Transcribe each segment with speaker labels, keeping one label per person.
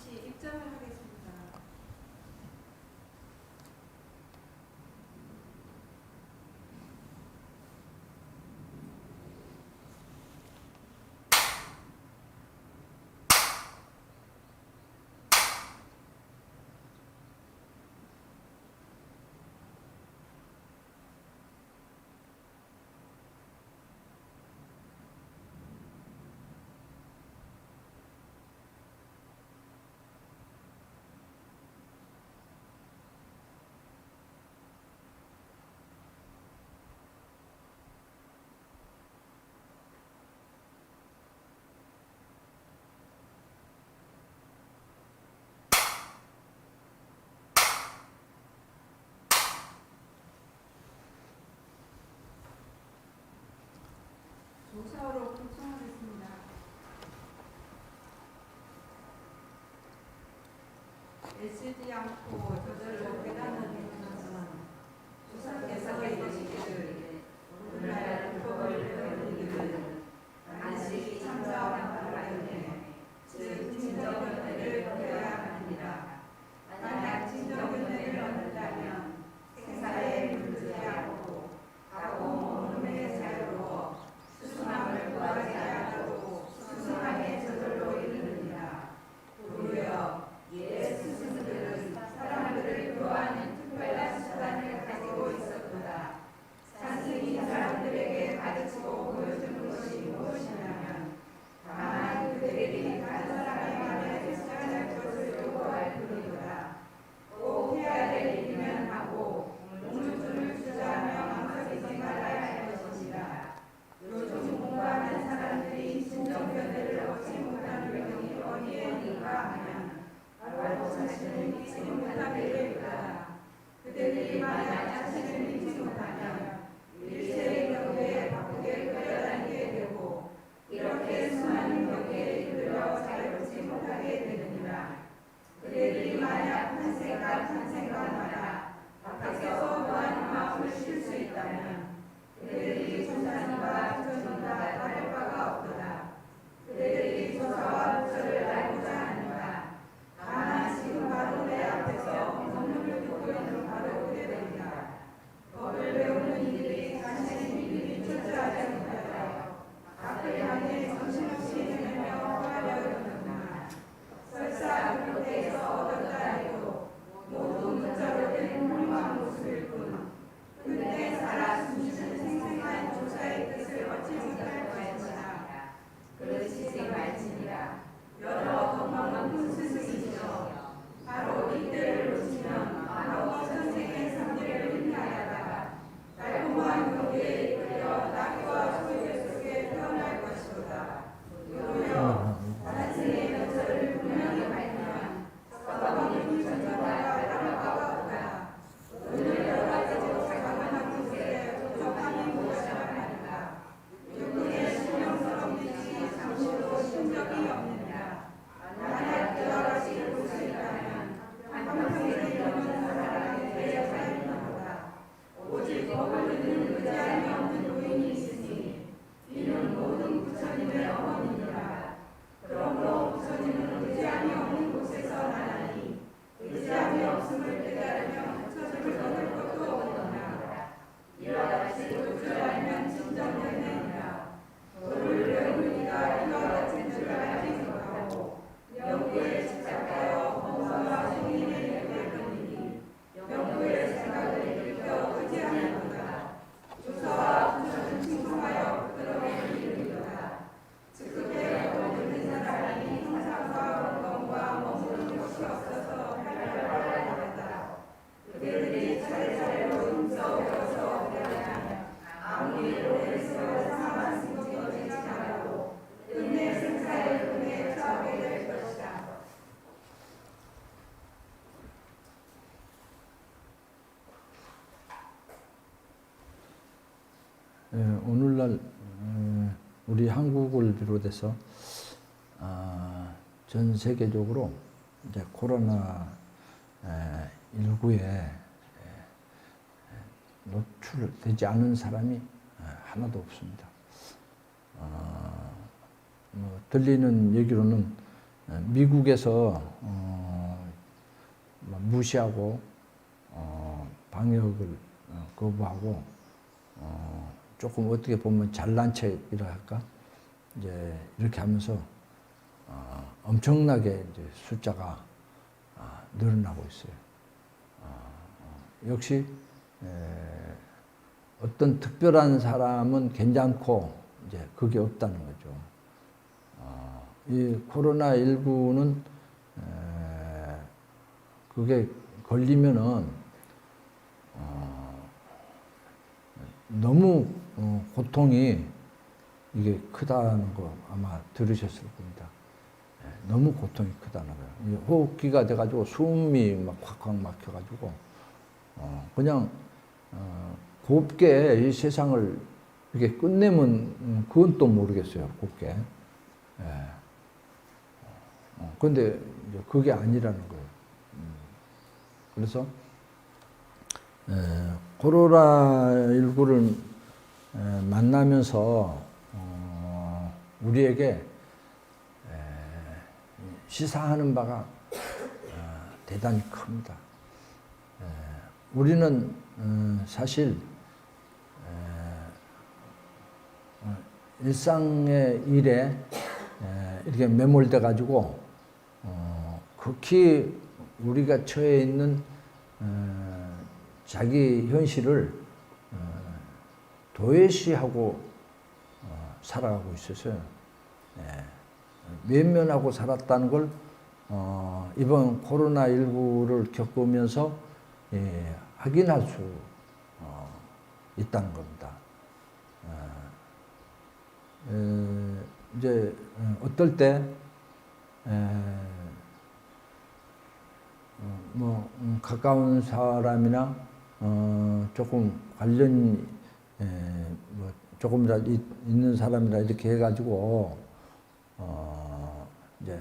Speaker 1: 잠시 입장을 하겠습니다. 조사로 구청하겠습니다. 애쓰지 않고 저절로 깨닫는 것은 주상께서 이르시기를 오늘날 율법을 배우는 일은 안식이 참자하였네. 즉 진정견례를 얻어야 하니라. 만약 진정견례를 얻는다면 생사에 물들지 않고 가고 몸의 자유로 수순함을 구하지 않아도 수순함에 저절로 이르느니라. 도리어 옛 스승들은 사람들을 교화하는 특별한 수단을 가지고 있었도다. 산승이 사람들에게 가르치고 보여주는 것이 무엇이냐면 다만 그들이 다른 사람의 말에 쫓아갈 것을 요구할 뿐이더라. 꼭 해야 될 일이면 하고 공문줄을 주저하며 망설이지 말아야 할 것이니라. 요즘 공부하는 사람들이 진정견례를 얻지 못하는 병이 어디에 있는가 하면 바로 자신을 믿지 못하기를. 그들이 만약 자신을 믿지 못하면 일체의 경계에 바꾸게 끌려다니게 되고 이렇게 수많은 경계에 이르러 자유롭지 못하게 되느니라. 그들이 만약 한 생각마다 밖에서 무한 마음을 쉴 수 있다면 그들이 조사님과 부처님과 다를 바가 없도다. 그들이 조사와 부처를 알고자 하니까 다만 지금 바로 내 앞에서 법문을 듣고 있는 바로 그대로이다. 법을 배우는 이들이 자신의 믿음이 철저하지 못하여 앞을 향해 정신없이 헤매며 구하려 하는구나. 설사 그때에서 얻었다 해도 모두 문자로 된 물과 모습일 뿐 그때 살아 숨쉬는 생생한 조사의 뜻을 얻지 못할 것이다. 그러시지 말지니라. 여러 동방문 스승이시여 바로 이때를 놓치면 바로 선생의 상대를 인하여다가 달콤한 경계에 이끌려 낙과 소유 속에 태어날 것이로다. 도리어 단승의 면설을 분명히 밝히면 서방이 부처님과 다를 바가 없다. 오늘 여러 가지로 자그마한 곳에 부족함이 무엇이라 하니까 육군의 신령스러운 빛이 잠시도 쉰 적이 없느니라. 만약 그와 같이 볼 수 있다면 한평생에 이르는 사람의 대역사이나 보다. 오직 법을 듣는 의지함이 없는 노인이 있으니 이는 모든 부처님의 어머니니라. 그러므로 부처님은 의지함이 없는 곳에서 나나니 의지함이 없음을 깨달으며 부처님을 얻을 것도 없느니라. 이와 같이 도를 알면 진정견례니라. 도를 배우는 이가 이와 같은 줄 알지 못하고 연구에 집착하여 공부와 행위에 이르거니니 연구의 생각을 일으켜 의지하는도다. 조사와 부처는 칭송하여 부끄러움에 이르리로다. 즉급해 얻는 사람이 항상과 건강과 머무는 곳이 없어서 할례를 하였다. 그들이 차례차례로 힘써 배워서 배우냐면 아무리 오랜 세월 상한 승진이 되지 않아도 끝내 생사의 금에 처하게 될 것이다.
Speaker 2: 오늘날 우리 한국을 비롯해서 전 세계적으로 이제 코로나 19에 노출되지 않은 사람이 하나도 없습니다. 들리는 얘기로는 미국에서 무시하고 방역을 거부하고 조금 어떻게 보면 잘난 척이라 할까 이제 이렇게 하면서 엄청나게 이제 숫자가 늘어나고 있어요. 역시 어떤 특별한 사람은 괜찮고 이제 그게 없다는 거죠. 이 코로나19는 그게 걸리면은 너무 고통이 이게 크다는 거 아마 들으셨을 겁니다. 너무 고통이 크다는 거예요. 호흡기가 돼가지고 숨이 막 콱콱 막혀가지고 그냥 곱게 이 세상을 이렇게 끝내면 그건 또 모르겠어요. 곱게. 그런데 그게 아니라는 거예요. 그래서 코로나19를 만나면서 우리에게 시사하는 바가 대단히 큽니다. 우리는 사실 일상의 일에 이렇게 매몰돼 가지고 극히 우리가 처해 있는 자기 현실을 도외시하고 살아가고 있어서요. 외면하고 살았다는 걸 이번 코로나19를 겪으면서 확인할 수 있다는 겁니다. 이제 어떨 때 뭐 가까운 사람이나 조금 관련이 뭐 조금이라도 있는 사람이라 이렇게 해가지고 이제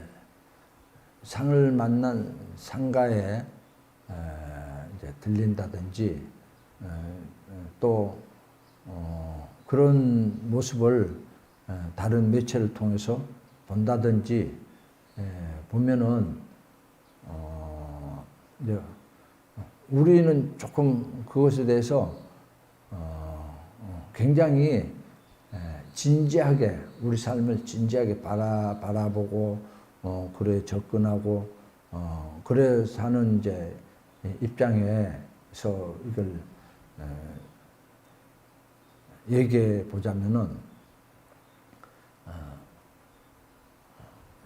Speaker 2: 상을 만난 상가에 이제 들린다든지 또 그런 모습을 다른 매체를 통해서 본다든지 보면은 이제 우리는 조금 그것에 대해서 굉장히 진지하게 우리 삶을 진지하게 바라보고 그래 접근하고 그래 사는 이제 입장에서 이걸 얘기해 보자면은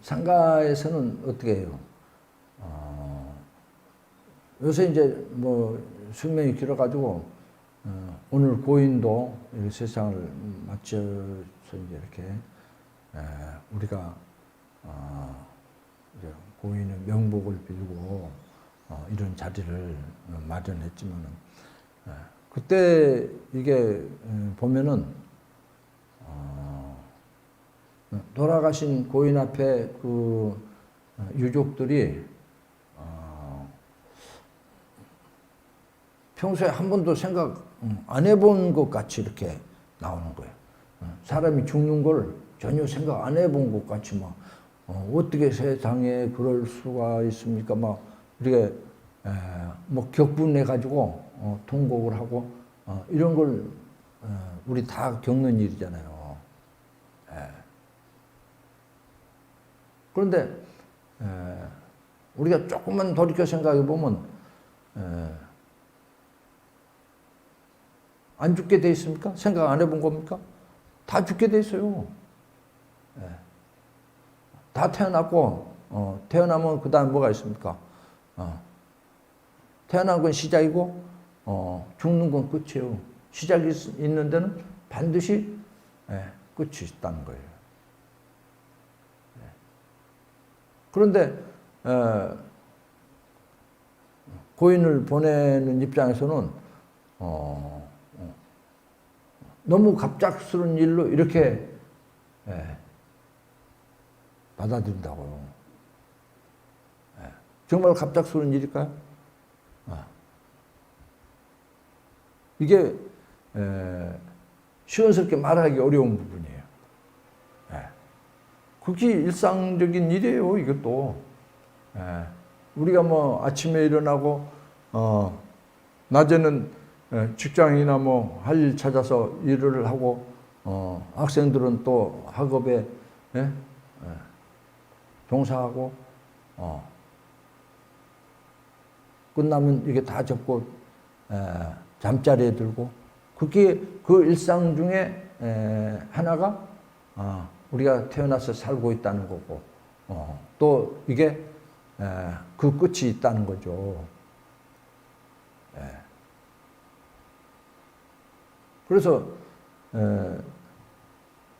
Speaker 2: 상가에서는 어떻게 해요? 요새 이제 뭐 수명이 길어가지고 오늘 고인도 세상을 맞춰서 이제 이렇게 우리가 이제 고인의 명복을 빌고 이런 자리를 마련했지만은 그때 이게 보면은 돌아가신 고인 앞에 그 유족들이 평소에 한 번도 생각 안 해본 것 같이 이렇게 나오는 거예요. 사람이 죽는 걸 전혀 생각 안 해본 것 같이 막 어떻게 세상에 그럴 수가 있습니까? 막 이렇게 뭐 격분해 가지고 통곡을 하고 이런 걸 우리 다 겪는 일이잖아요. 그런데 우리가 조금만 돌이켜 생각해 보면 안 죽게 돼 있습니까? 생각 안 해본 겁니까? 다 죽게 돼 있어요. 다 태어났고 태어나면 그 다음 뭐가 있습니까? 태어난 건 시작이고 죽는 건 끝이에요. 시작이 있는 데는 반드시 끝이 있다는 거예요. 그런데 고인을 보내는 입장에서는 너무 갑작스러운 일로 이렇게 받아들인다고요. 정말 갑작스러운 일일까요? 이게 시원스럽게 말하기 어려운 부분이에요. 그게 일상적인 일이에요, 이것도. 예. 우리가 뭐 아침에 일어나고, 낮에는 직장이나 뭐 할 일 찾아서 일을 하고, 학생들은 또 학업에, 예? 종사하고, 끝나면 이게 다 접고, 잠자리에 들고, 그게 그 일상 중에 하나가, 우리가 태어나서 살고 있다는 거고, 또 이게 그 끝이 있다는 거죠. 그래서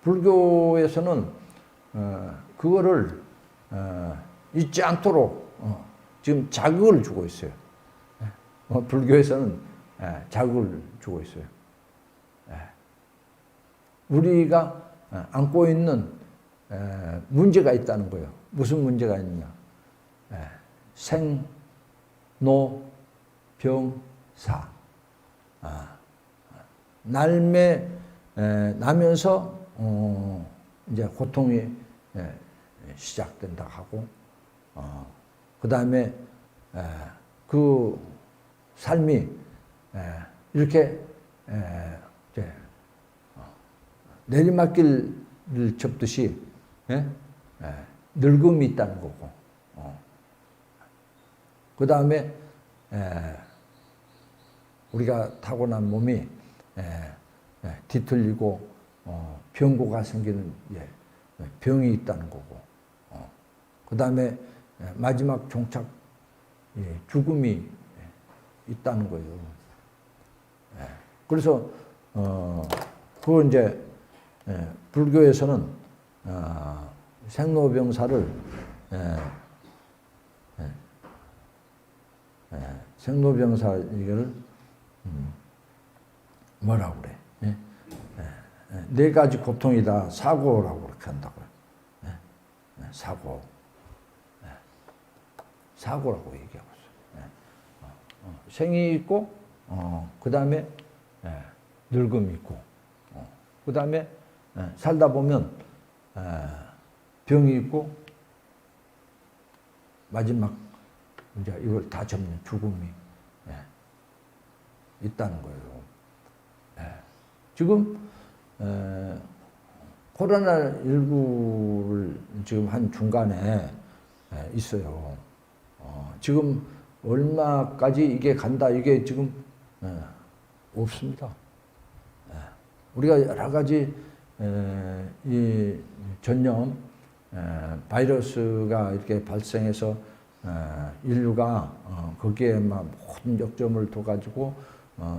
Speaker 2: 불교에서는 그거를 잊지 않도록 지금 자극을 주고 있어요. 불교에서는 자극을 주고 있어요. 우리가 안고 있는 문제가 있다는 거예요. 무슨 문제가 있느냐? 생, 노, 병, 사. 날매 나면서 이제 고통이 시작된다 하고, 그 다음에 그 삶이 이렇게 이제 내리막길을 접듯이 늙음이 있다는 거고, 그 다음에 우리가 타고난 몸이 뒤틀리고 병고가 생기는 병이 있다는 거고, 그 다음에 마지막 종착 죽음이 있다는 거예요. 그래서 그거 이제 불교에서는 생로병사를 생로병사 이거를 뭐라고 그래? 네 가지 고통이다 사고라고 그렇게 한다고요. 사고, 사고라고 얘기하고 있어요. 생이 있고, 그 다음에 늙음이 있고, 그 다음에 살다 보면 병이 있고, 마지막 이제 이걸 다 접는 죽음이 있다는 거예요. 지금 코로나19를 지금 한 중간에 있어요. 지금 얼마까지 이게 간다, 이게 지금 없습니다. 우리가 여러 가지 이 전염 바이러스가 이렇게 발생해서 인류가 거기에 막 모든 역점을 둬가지고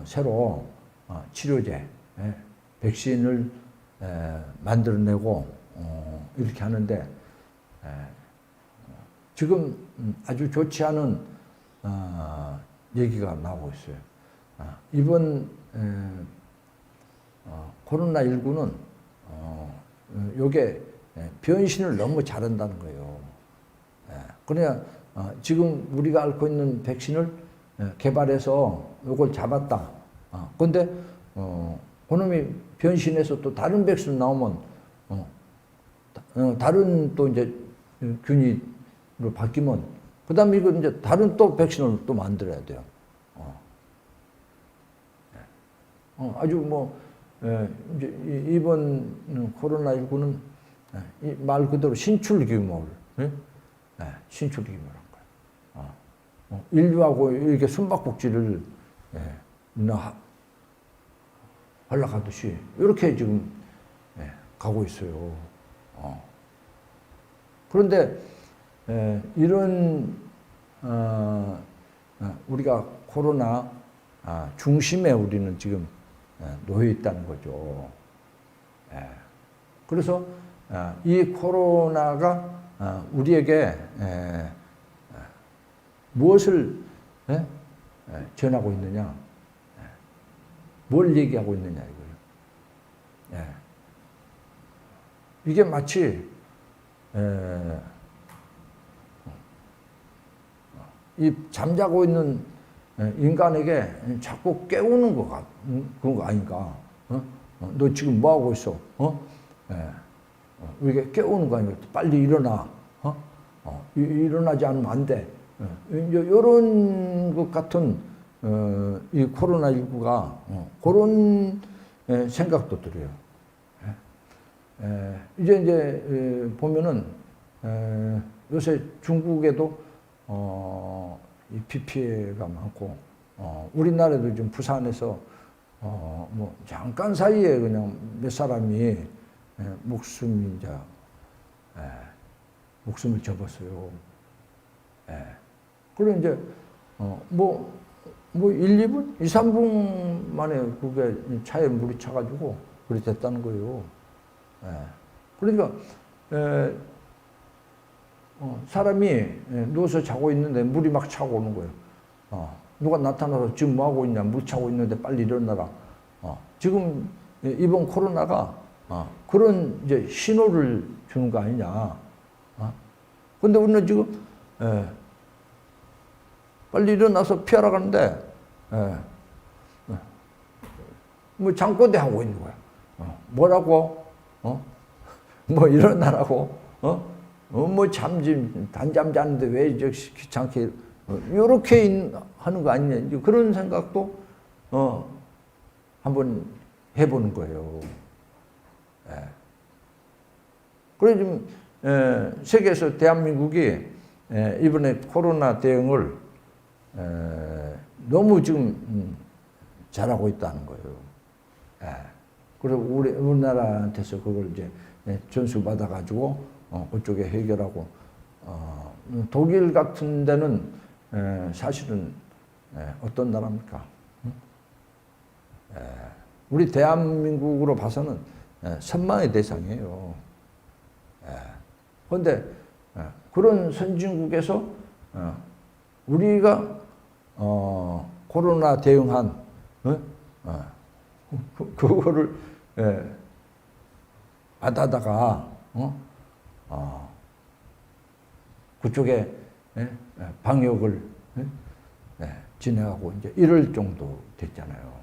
Speaker 2: 새로 치료제, 백신을 만들어내고 이렇게 하는데 지금 아주 좋지 않은 얘기가 나오고 있어요. 이번 코로나19는 요게 변신을 너무 잘한다는 거예요. 그러냐 지금 우리가 앓고 있는 백신을 개발해서 요걸 잡았다. 근데 그놈이 변신해서 또 다른 백신 나오면 다른 또 이제 균이로 바뀌면 그다음에 이거 이제 다른 또 백신을 또 만들어야 돼요. 아주 뭐 이제 이번 코로나19는 말 그대로 신출귀몰, 신출귀몰한 거예요. 인류하고 이렇게 숨바꼭질을 하려하듯이 이렇게 지금 가고 있어요. 그런데 이런 우리가 코로나 중심에 우리는 지금 놓여 있다는 거죠. 그래서 이 코로나가 우리에게 무엇을 전하고 있느냐, 뭘 얘기하고 있느냐 이거예요. 이게 마치 이 잠자고 있는 인간에게 자꾸 깨우는 그런 거 아닌가? 너 지금 뭐 하고 있어? 우리가 깨우는 거 아니에요. 빨리 일어나. 일어나지 않으면 안 돼. 이런 것 같은 이 코로나19가 그런 생각도 들어요. 이제 보면은 요새 중국에도 이 비 피해가 많고 우리나라도 지금 부산에서 뭐 잠깐 사이에 그냥 몇 사람이 목숨을 접었어요. 그래 이제 뭐 1, 2분, 2, 3분 만에 그게 차에 물이 차가지고 그렇게 됐다는 거예요. 그러니까 사람이 누워서 자고 있는데 물이 막 차고 오는 거예요. 누가 나타나서 지금 뭐 하고 있냐, 물 차고 있는데 빨리 일어나라. 지금 이번 코로나가 그런 이제 신호를 주는 거 아니냐. 근데 우리는 지금 빨리 일어나서 피하러 가는데 뭐 잠꼬대 하고 있는 거야. 뭐라고? 뭐 일어나라고? 뭐 단잠 자는데 왜 저 귀찮게 요렇게 하는 거 아니냐. 그런 생각도 한번 해보는 거예요. 그래 좀 세계에서 대한민국이 이번에 코로나 대응을 너무 지금 잘하고 있다는 거예요. 그리고 우리나라한테서 그걸 이제 전수 받아가지고 그쪽에 해결하고 독일 같은 데는 사실은 어떤 나라입니까? 우리 대한민국으로 봐서는 선망의 대상이에요. 그런데 그런 선진국에서 우리가 코로나 대응한 그거를 받아다가 그쪽에 방역을 진행하고 이제 이럴 정도 됐잖아요.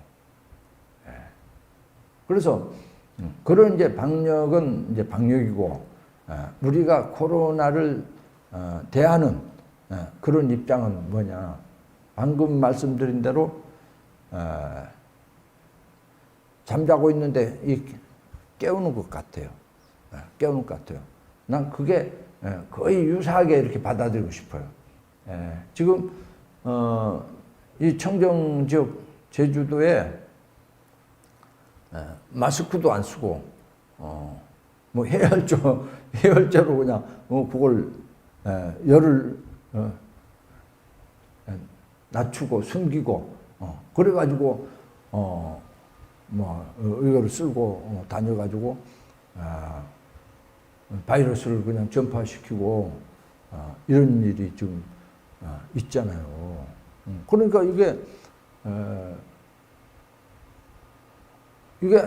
Speaker 2: 그래서 그런 이제 방역은 이제 방역이고 우리가 코로나를 대하는 그런 입장은 뭐냐? 방금 말씀드린 대로 잠자고 있는데 깨우는 것 같아요. 깨우는 것 같아요. 난 그게 거의 유사하게 이렇게 받아들이고 싶어요. 지금 이 청정 지역 제주도에 마스크도 안 쓰고 뭐 해열제로 그냥 그걸 열을 낮추고 숨기고 그래가지고 뭐 이거를 쓸고 다녀가지고 바이러스를 그냥 전파시키고 이런 일이 지금 있잖아요. 그러니까 이게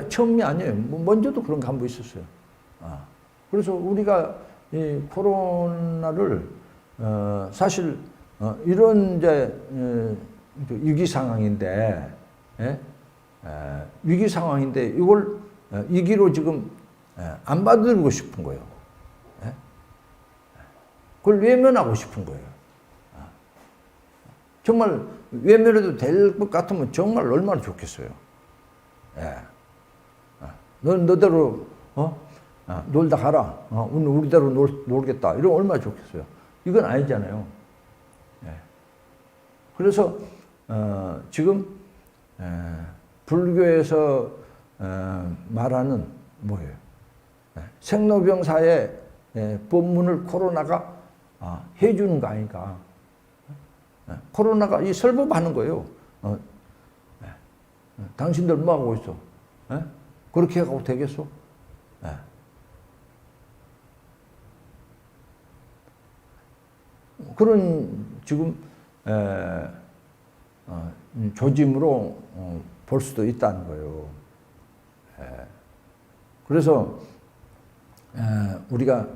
Speaker 2: 처음이 아니에요. 먼저도 그런 게 한 번 있었어요. 그래서 우리가 이 코로나를 사실 이런 이제 위기 상황인데 위기 상황인데 이걸 위기로 지금 안 받아들이고 싶은 거예요. 그걸 외면하고 싶은 거예요. 정말 외면해도 될 것 같으면 정말 얼마나 좋겠어요. 넌 너대로 놀다 가라. 오늘 우리대로 놀겠다. 이러면 얼마나 좋겠어요. 이건 아니잖아요. 그래서 지금 불교에서 말하는 뭐예요? 생로병사의 법문을 코로나가 해주는 거 아닌가. 코로나가 이 설법하는 거예요. 당신들 뭐 하고 있어? 그렇게 하고 되겠어? 그런 지금 조짐으로 볼 수도 있다는 거예요. 그래서 우리가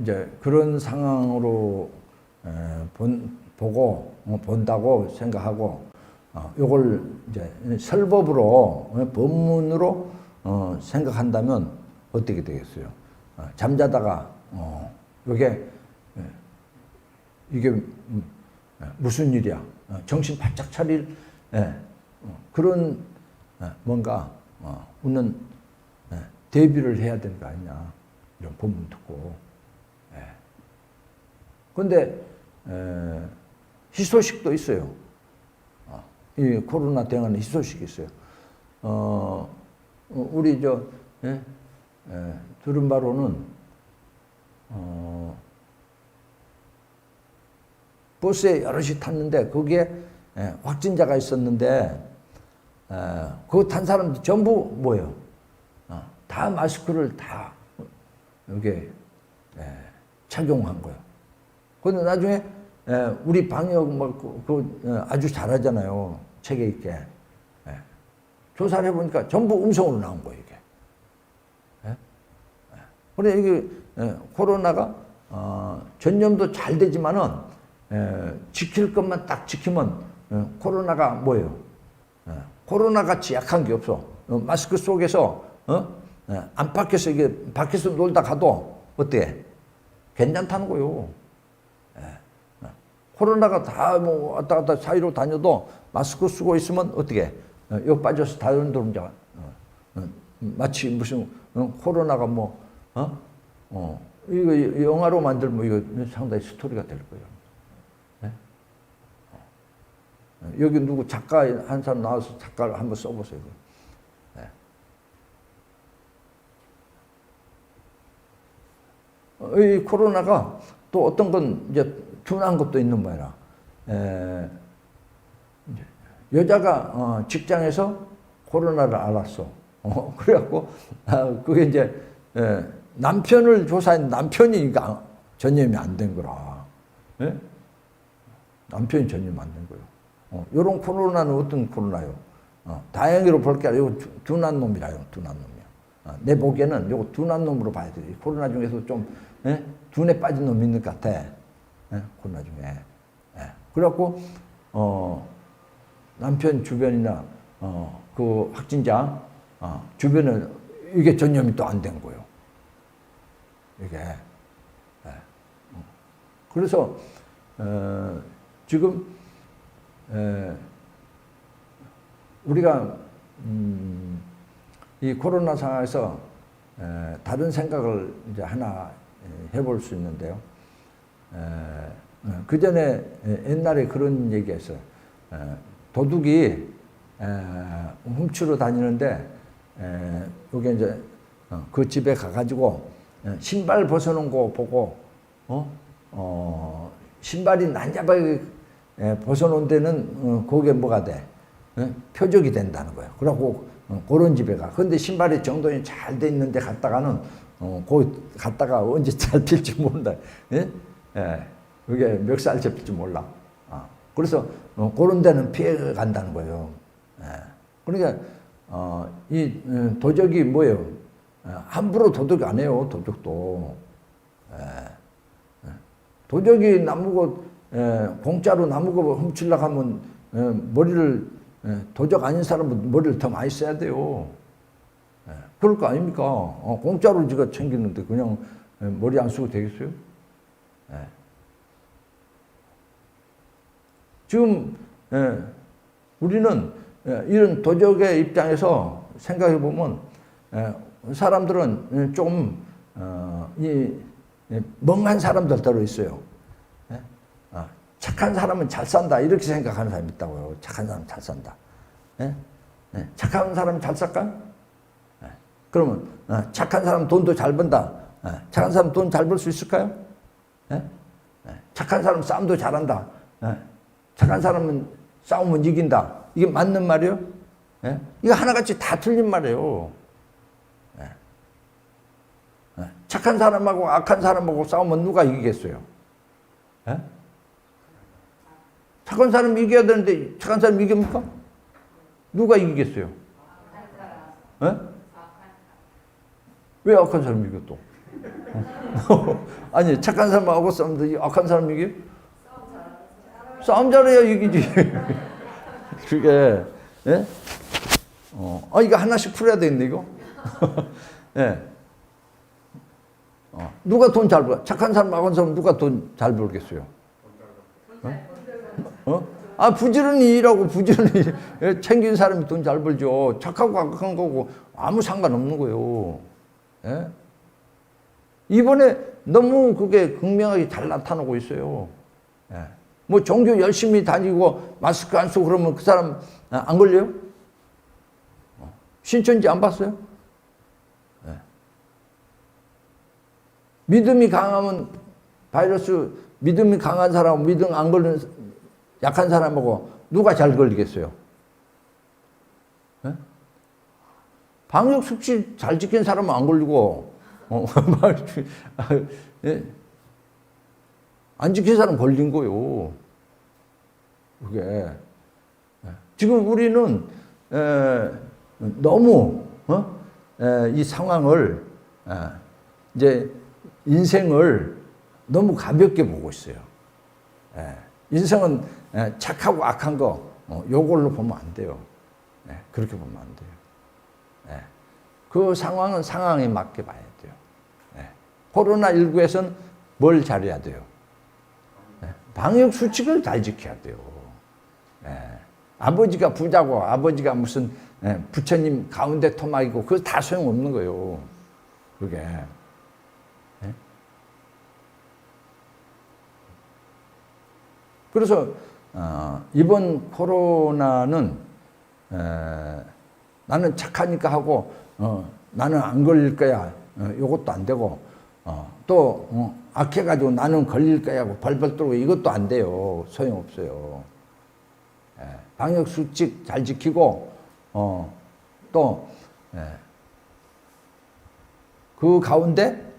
Speaker 2: 이제 그런 상황으로 본다고 생각하고 이걸 이제 설법으로 법문으로 생각한다면 어떻게 되겠어요? 잠자다가 이게 무슨 일이야? 정신 바짝 차릴 그런 뭔가 우리는 대비를 해야 되는 거 아니냐 이런 본문 듣고. 그런데 희소식도 있어요. 이 코로나 대응하는 희소식이 있어요. 우리 들은 바로는 버스에 여럿이 탔는데 거기에 확진자가 있었는데 그거 탄 사람들 전부 뭐예요? 다 마스크를 다 이렇게 착용한 거예요. 그런데 나중에 우리 방역 아주 잘하잖아요. 체계 있게. 조사를 해보니까 전부 음성으로 나온 거예요, 이게. 그래, 이게 코로나가 전염도 잘 되지만은 지킬 것만 딱 지키면 코로나가 뭐예요? 코로나 같이 약한 게 없어. 마스크 속에서 안팎에서 이게 밖에서 놀다 가도 어때? 괜찮다는 거요. 코로나가 다 뭐 왔다 갔다 사이로 다녀도 마스크 쓰고 있으면 어떻게? 여기 빠져서 다른 동자 마치 무슨 코로나가 이거 영화로 만들면 이거 상당히 스토리가 될 거예요. 여기 누구 작가 한 사람 나와서 작가를 한번 써보세요. 이 코로나가 또 어떤 건 이제 둔한 것도 있는 모양이라. 여자가 직장에서 코로나를 알았어. 그래갖고 그게 이제 남편을 조사했는데 남편이 전염이 안 된 거라. 남편이 전염이 안 된 거예요. 요런 코로나는 어떤 코로나요? 다행히로 볼 게 아니라 이거 둔한 놈이라요. 둔한 놈이야. 내 보기에는 요거 둔한 놈으로 봐야 돼. 코로나 중에서 좀 둔에 빠진 놈이 있는 것 같아. 코로나 중에. 그래갖고 남편 주변이나 그 확진자 주변에 이게 전염이 또 안 된 거예요. 이게. 그래서 지금 우리가 이 코로나 상황에서 다른 생각을 이제 하나 해볼 수 있는데요. 그 전에 옛날에 그런 얘기했어요. 도둑이 훔치러 다니는데 여기 이제 그 집에 가가지고 신발 벗어놓은 거 보고 신발이 난잡하게 벗어놓은 데는 거기에 뭐가 돼? 표적이 된다는 거예요. 그래갖고 그런 집에 가. 근데 신발이 정돈이 잘 돼 있는데 갔다가는 거기 갔다가 언제 잡힐지 모른다. 그게 멱살 잡힐지 몰라. 그래서 그런 데는 피해 간다는 거예요. 그러니까 이 도적이 뭐예요? 함부로 도둑 안 해요. 도둑도. 도적이 나무고 공짜로 나무고 훔치려고 하면 머리를 도적 아닌 사람은 머리를 더 많이 써야 돼요. 그럴 거 아닙니까? 공짜로 지가 챙기는데 그냥 머리 안 쓰고 되겠어요? 지금 우리는 이런 도적의 입장에서 생각해 보면 사람들은 좀 멍한 사람들 들어 있어요. 착한 사람은 잘 산다 이렇게 생각하는 사람이 있다고요. 착한 사람 잘 산다. 착한 사람 잘 살까? 그러면 착한 사람 돈도 잘 번다. 착한 사람 돈 잘 벌 수 있을까요? 착한 사람 싸움도 잘한다. 착한 사람은 싸우면 이긴다. 이게 맞는 말이에요? 이거 하나같이 다 틀린 말이에요. 착한 사람하고 악한 사람하고 싸우면 누가 이기겠어요? 착한 사람 이겨야 되는데 착한 사람 이깁니까? 누가 이기겠어요? 왜 악한 사람 이겨 또? 아니 착한 사람하고 싸우는데 악한 사람 이겨? 싸움 잘해야 이기지. 그게 이거 하나씩 풀어야 되겠네 이거. 누가 돈 잘 벌어? 착한 사람, 악한 사람 누가 돈 잘 벌겠어요? 부지런히 일하고 부지런히 챙긴 사람이 돈 잘 벌죠. 착하고 악한 거고 아무 상관없는 거예요. 예? 이번에 너무 그게 극명하게 잘 나타나고 있어요. 예. 뭐 종교 열심히 다니고 마스크 안 쓰고 그러면 그 사람 안 걸려요? 신천지 안 봤어요? 예. 믿음이 강하면 바이러스, 믿음이 강한 사람하고 믿음 안 걸리는 약한 사람하고 누가 잘 걸리겠어요? 예? 방역 수칙 잘 지킨 사람은 안 걸리고 예? 안 지킨 사람 걸린 거요. 그게 지금 우리는 너무 이 상황을 이제 인생을 너무 가볍게 보고 있어요. 인생은 착하고 악한 거 요걸로 보면 안 돼요. 그렇게 보면 안 돼요. 그 상황은 상황에 맞게 봐야 돼요. 코로나19에서는 뭘 잘해야 돼요? 방역 수칙을 잘 지켜야 돼요. 아버지가 부자고 아버지가 무슨 부처님 가운데 토막이고 그거 다 소용없는 거예요. 그게. 그래서 이번 코로나는 나는 착하니까 하고 나는 안 걸릴 거야 이것도 안 되고 또 악해가지고 나는 걸릴 거야 하고 벌벌 떨고 이것도 안 돼요. 소용없어요. 방역 수칙 잘 지키고 또 그 가운데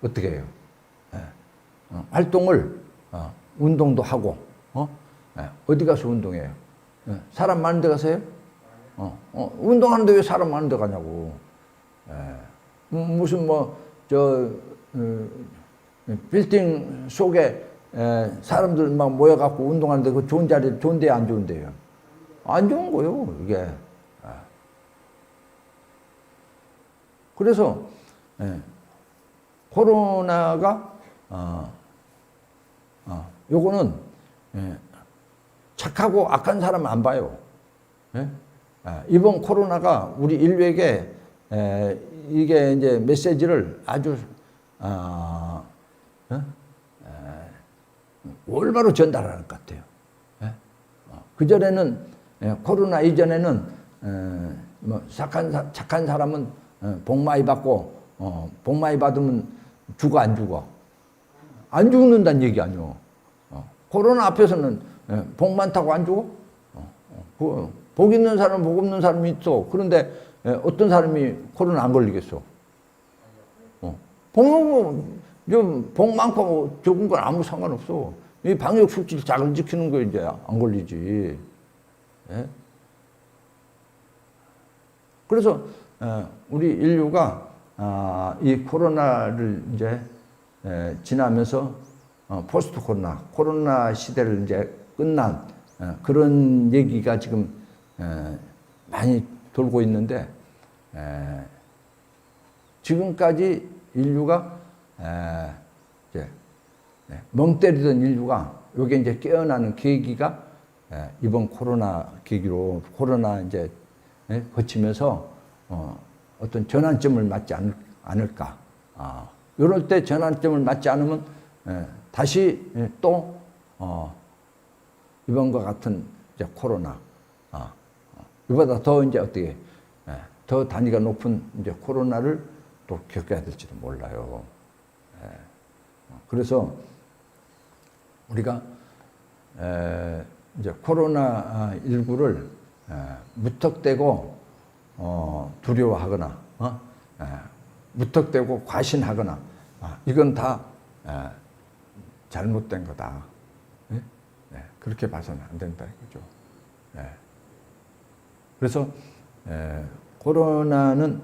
Speaker 2: 어떻게 해요? 활동을 운동도 하고 어디 가서 운동해요? 사람 많은 데 가서 해요? 운동하는데 왜 사람 많은 데 가냐고. 무슨 빌딩 속에 사람들 막 모여갖고 운동하는데 그 좋은 자리, 좋은데요, 안 좋은데요? 안 좋은 거요, 이게. 그래서, 코로나가, 요거는, 착하고 악한 사람 안 봐요. 이번 코로나가 우리 인류에게, 이게 이제 메시지를 아주, 올바로 전달하는 것 같아요. 그전에는, 코로나 이전에는, 착한 사람은 복 많이 받고, 복 많이 받으면 죽어, 안 죽어? 안 죽는다는 얘기 아니요. 코로나 앞에서는 복 많다고 안 죽어? 복 있는 사람, 복 없는 사람이 있어. 그런데 어떤 사람이 코로나 안 걸리겠어? 복 많고 적은 건 아무 상관없어. 이 방역 수칙 잘 지키는 거 이제 안 걸리지. 그래서 우리 인류가 이 코로나를 이제 지나면서 포스트 코로나 시대를 이제 끝난 그런 얘기가 지금 많이 돌고 있는데 지금까지 인류가 이제 멍 때리던 인류가 요게 이제 깨어나는 계기가 이번 코로나 계기로 코로나 이제 거치면서 어떤 전환점을 맞지 않을까. 이럴 때 전환점을 맞지 않으면 다시 또 이번과 같은 이제 코로나 이보다 더 이제 어떻게 더 단위가 높은 이제 코로나를 또 겪어야 될지도 몰라요. 그래서 우리가 이제 코로나19를 무턱대고 두려워하거나 무턱대고 과신하거나 이건 다 잘못된 거다. 그렇게 봐서는 안 된다 이거죠. 그래서 코로나는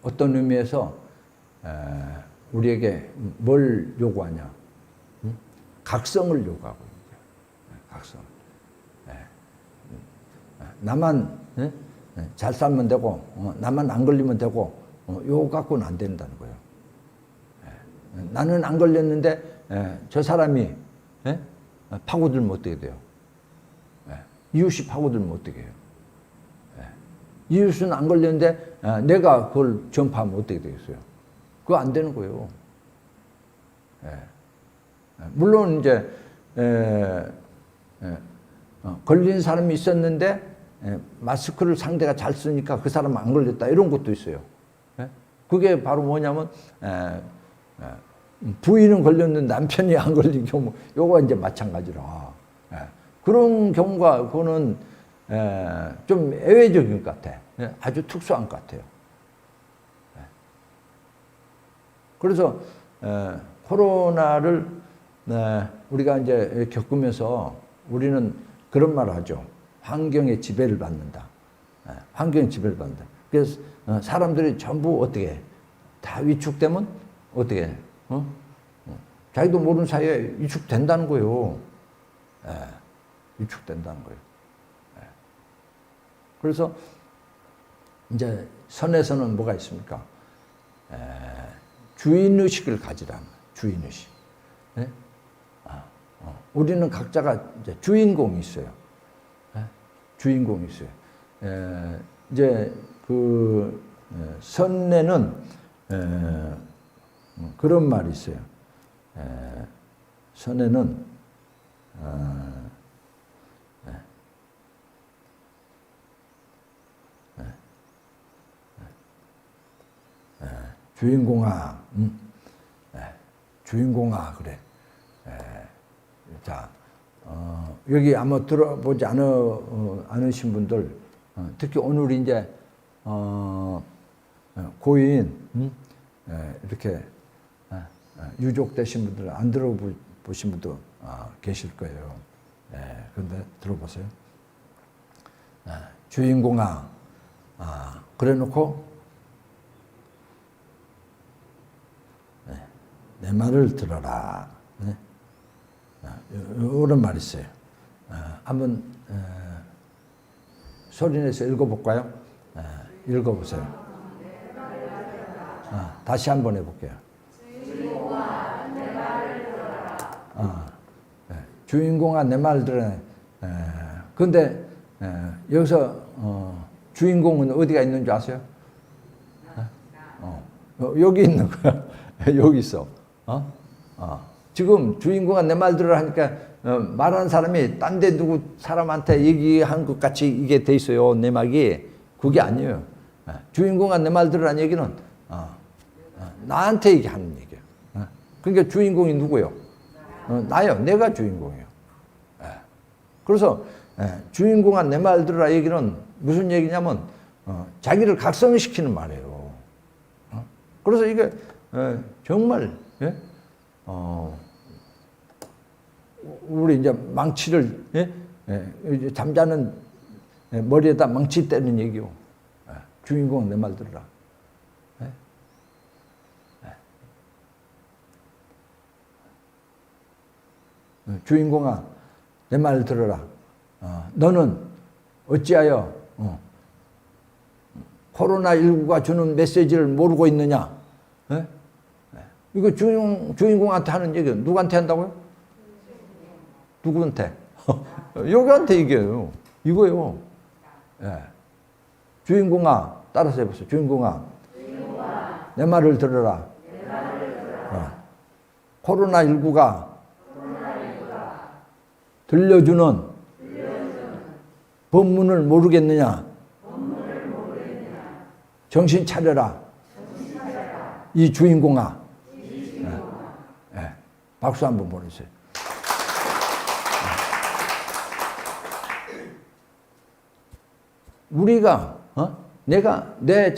Speaker 2: 어떤 의미에서 우리에게 뭘 요구하냐? 각성을 요구하고 있는 거예요. 각성. 나만 잘 살면 되고, 나만 안 걸리면 되고, 요거 갖고는 안 된다는 거예요. 나는 안 걸렸는데 저 사람이 파고들면 어떻게 돼요? 이웃이 파고들면 어떻게 해요? 이웃은 안 걸렸는데 내가 그걸 전파하면 어떻게 되겠어요? 그거 안 되는 거예요. 물론 이제 걸린 사람이 있었는데 마스크를 상대가 잘 쓰니까 그 사람은 안 걸렸다 이런 것도 있어요. 그게 바로 뭐냐면 부인은 걸렸는데 남편이 안 걸린 경우, 요거 이제 마찬가지라. 그런 경우가 그거는 좀 예외적인 것 같아. 아주 특수한 것 같아요. 그래서 코로나를 우리가 이제 겪으면서 우리는 그런 말을 하죠. 환경의 지배를 받는다. 환경의 지배를 받는다. 그래서 사람들이 전부 어떻게 해? 다 위축되면 어떻게 해? 자기도 모르는 사이에 위축된다는 거예요. 위축된다는 거예요. 그래서 이제 선에서는 뭐가 있습니까? 주인의식을 가지라는 거예요. 주인의식. 우리는 각자가 이제 주인공이 있어요. 주인공이 있어요. 이제 그 선에는 그런 말이 있어요. 선에는 주인공아, 주인공아 그래. 자, 여기 아마 들어보지 않으신 분들, 특히 오늘 이제 고인 이렇게 유족 되신 분들 안 들어보신 분도 계실 거예요. 그런데 들어보세요. 주인공아, 그래놓고 내 말을 들어라. 이런 말이 있어요. 한번 소리내서 읽어볼까요? 읽어보세요. 다시 한번 해볼게요. 주인공아, 내 말을 들어라. 주인공아, 내 말을 들어라. 그런데 여기서 주인공은 어디가 있는 줄 아세요? 여기 있는 거야. 여기 있어. 지금 주인공아 내 말 들으라 하니까 말하는 사람이 딴 데 누구 사람한테 얘기한 것 같이 이게 돼 있어요. 내막이. 그게 아니에요. 주인공아 내 말 들으라는 얘기는 나한테 얘기하는 얘기예요. 그러니까 주인공이 누구예요? 나요. 내가 주인공이에요. 그래서 주인공아 내 말 들으라 얘기는 무슨 얘기냐면 자기를 각성시키는 말이에요. 그래서 이게 정말 우리 이제 망치를 이제 잠자는 머리에다 망치 떼는 얘기요. 주인공 내 말 들으라. 주인공아 내 말 들어라. 너는 어찌하여 코로나19가 주는 메시지를 모르고 있느냐? 이거 주인공한테 하는 얘기예요. 누구한테 한다고요? 누구한테? 여기한테 얘기해요. 이거요. 주인공아, 따라서 해보세요. 주인공아, 내 말을 들어라. 코로나19가 들려주는 법문을 모르겠느냐? 정신 차려라. 이 주인공아. 박수 한번 보내세요. 우리가 내가 내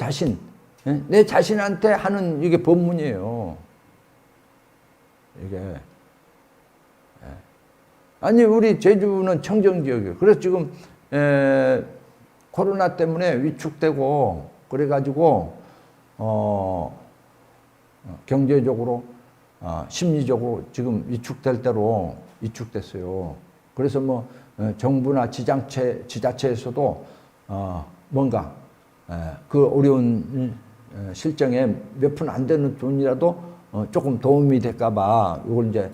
Speaker 2: 자신한테 하는 이게 법문이에요. 이게 아니 우리 제주는 청정 지역이에요. 그래서 지금 코로나 때문에 위축되고 그래가지고 경제적으로 심리적으로 지금 위축될 대로 위축됐어요. 그래서 뭐 정부나 지자체에서도 뭔가 그 어려운 실정에 몇 푼 안 되는 돈이라도 조금 도움이 될까봐 이걸 이제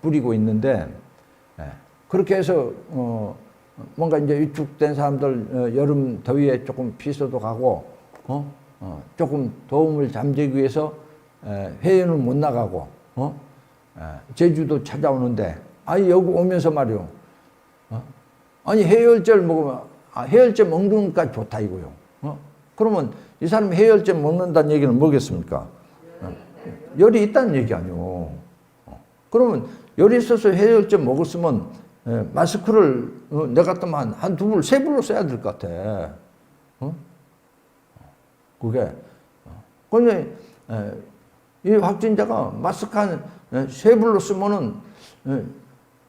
Speaker 2: 뿌리고 있는데, 그렇게 해서 뭔가 이제 위축된 사람들 여름 더위에 조금 피서도 가고 조금 도움을 잠재기 위해서 해외는 못 나가고 제주도 찾아오는데, 아니 여기 오면서 말이요, 아니 해열제를 먹으면 해열제 먹는 것까지 좋다 이거요. 그러면 이 사람이 해열제 먹는다는 얘기는 뭐겠습니까? 열이 있다는 얘기 아니요. 그러면 열이 있어서 해열제 먹었으면 마스크를 내 같으면 한 두 불, 세 불로 써야 될 것 같아. 그게 근데 이 확진자가 마스크 한 세 불로 쓰면은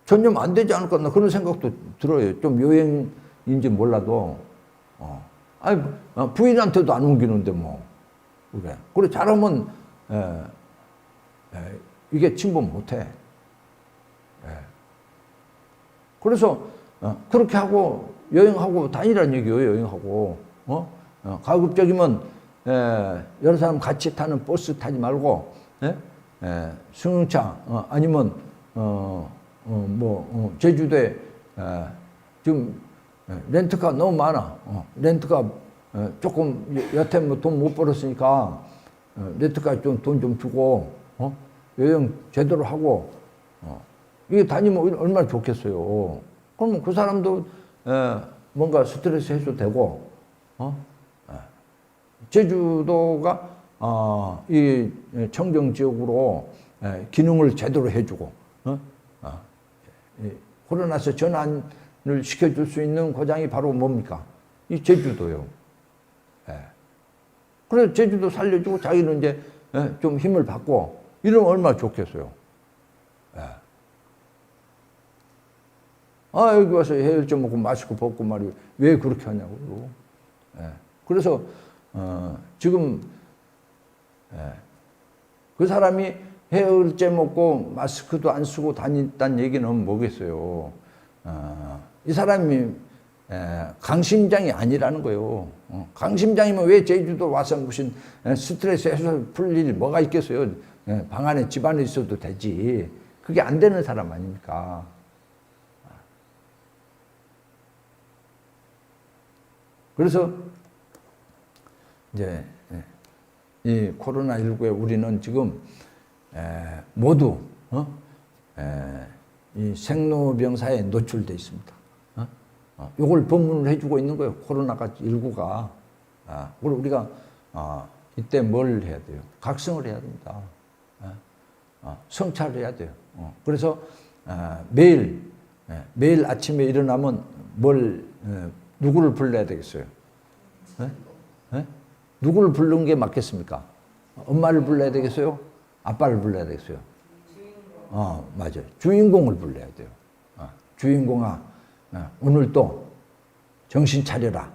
Speaker 2: 전염 안 되지 않을까 그런 생각도 들어요. 좀 요행인지 몰라도 아니 부인한테도 안 옮기는데 뭐 그래. 그래 잘하면 이게 침범 못해. 그래서 그렇게 하고 여행하고 다니라는 얘기예요. 여행하고 가급적이면 여러 사람 같이 타는 버스 타지 말고 승용차 아니면 제주도에 지금 렌트카 너무 많아. 렌트카 조금 여태 뭐 돈 못 벌었으니까 렌트카 좀 돈 좀 주고 여행 제대로 하고 이게 다니면 얼마나 좋겠어요. 그러면 그 사람도 뭔가 스트레스 해소되고 제주도가 이 청정 지역으로 기능을 제대로 해주고 코로나에서 전환을 시켜줄 수 있는 고장이 바로 뭡니까? 이 제주도요. 그래서 제주도 살려주고 자기는 이제 좀 힘을 받고 이러면 얼마나 좋겠어요. 여기 와서 해열제 먹고 마스크 벗고 말이에요. 왜 그렇게 하냐고요. 그래서 지금 그 사람이 해열제 먹고 마스크도 안 쓰고 다녔다는 얘기는 뭐겠어요. 이 사람이 강심장이 아니라는 거예요. 강심장이면 왜 제주도 와서 무슨 스트레스 해소 풀 일이 뭐가 있겠어요. 방 안에 집 안에 있어도 되지. 그게 안 되는 사람 아닙니까. 그래서 이제 이 코로나19에 우리는 지금 모두 이 생로병사에 노출되어 있습니다. 이걸 법문을 해주고 있는 거예요. 코로나19가. 그리고 우리가 이때 뭘 해야 돼요? 각성을 해야 됩니다. 성찰을 해야 돼요. 그래서 매일 아침에 일어나면 누구를 불러야 되겠어요? 누구를 부르는 게 맞겠습니까? 엄마를 불러야 되겠어요? 아빠를 불러야 되겠어요? 맞아요. 주인공을 불러야 돼요. 주인공아, 오늘 또 정신 차려라.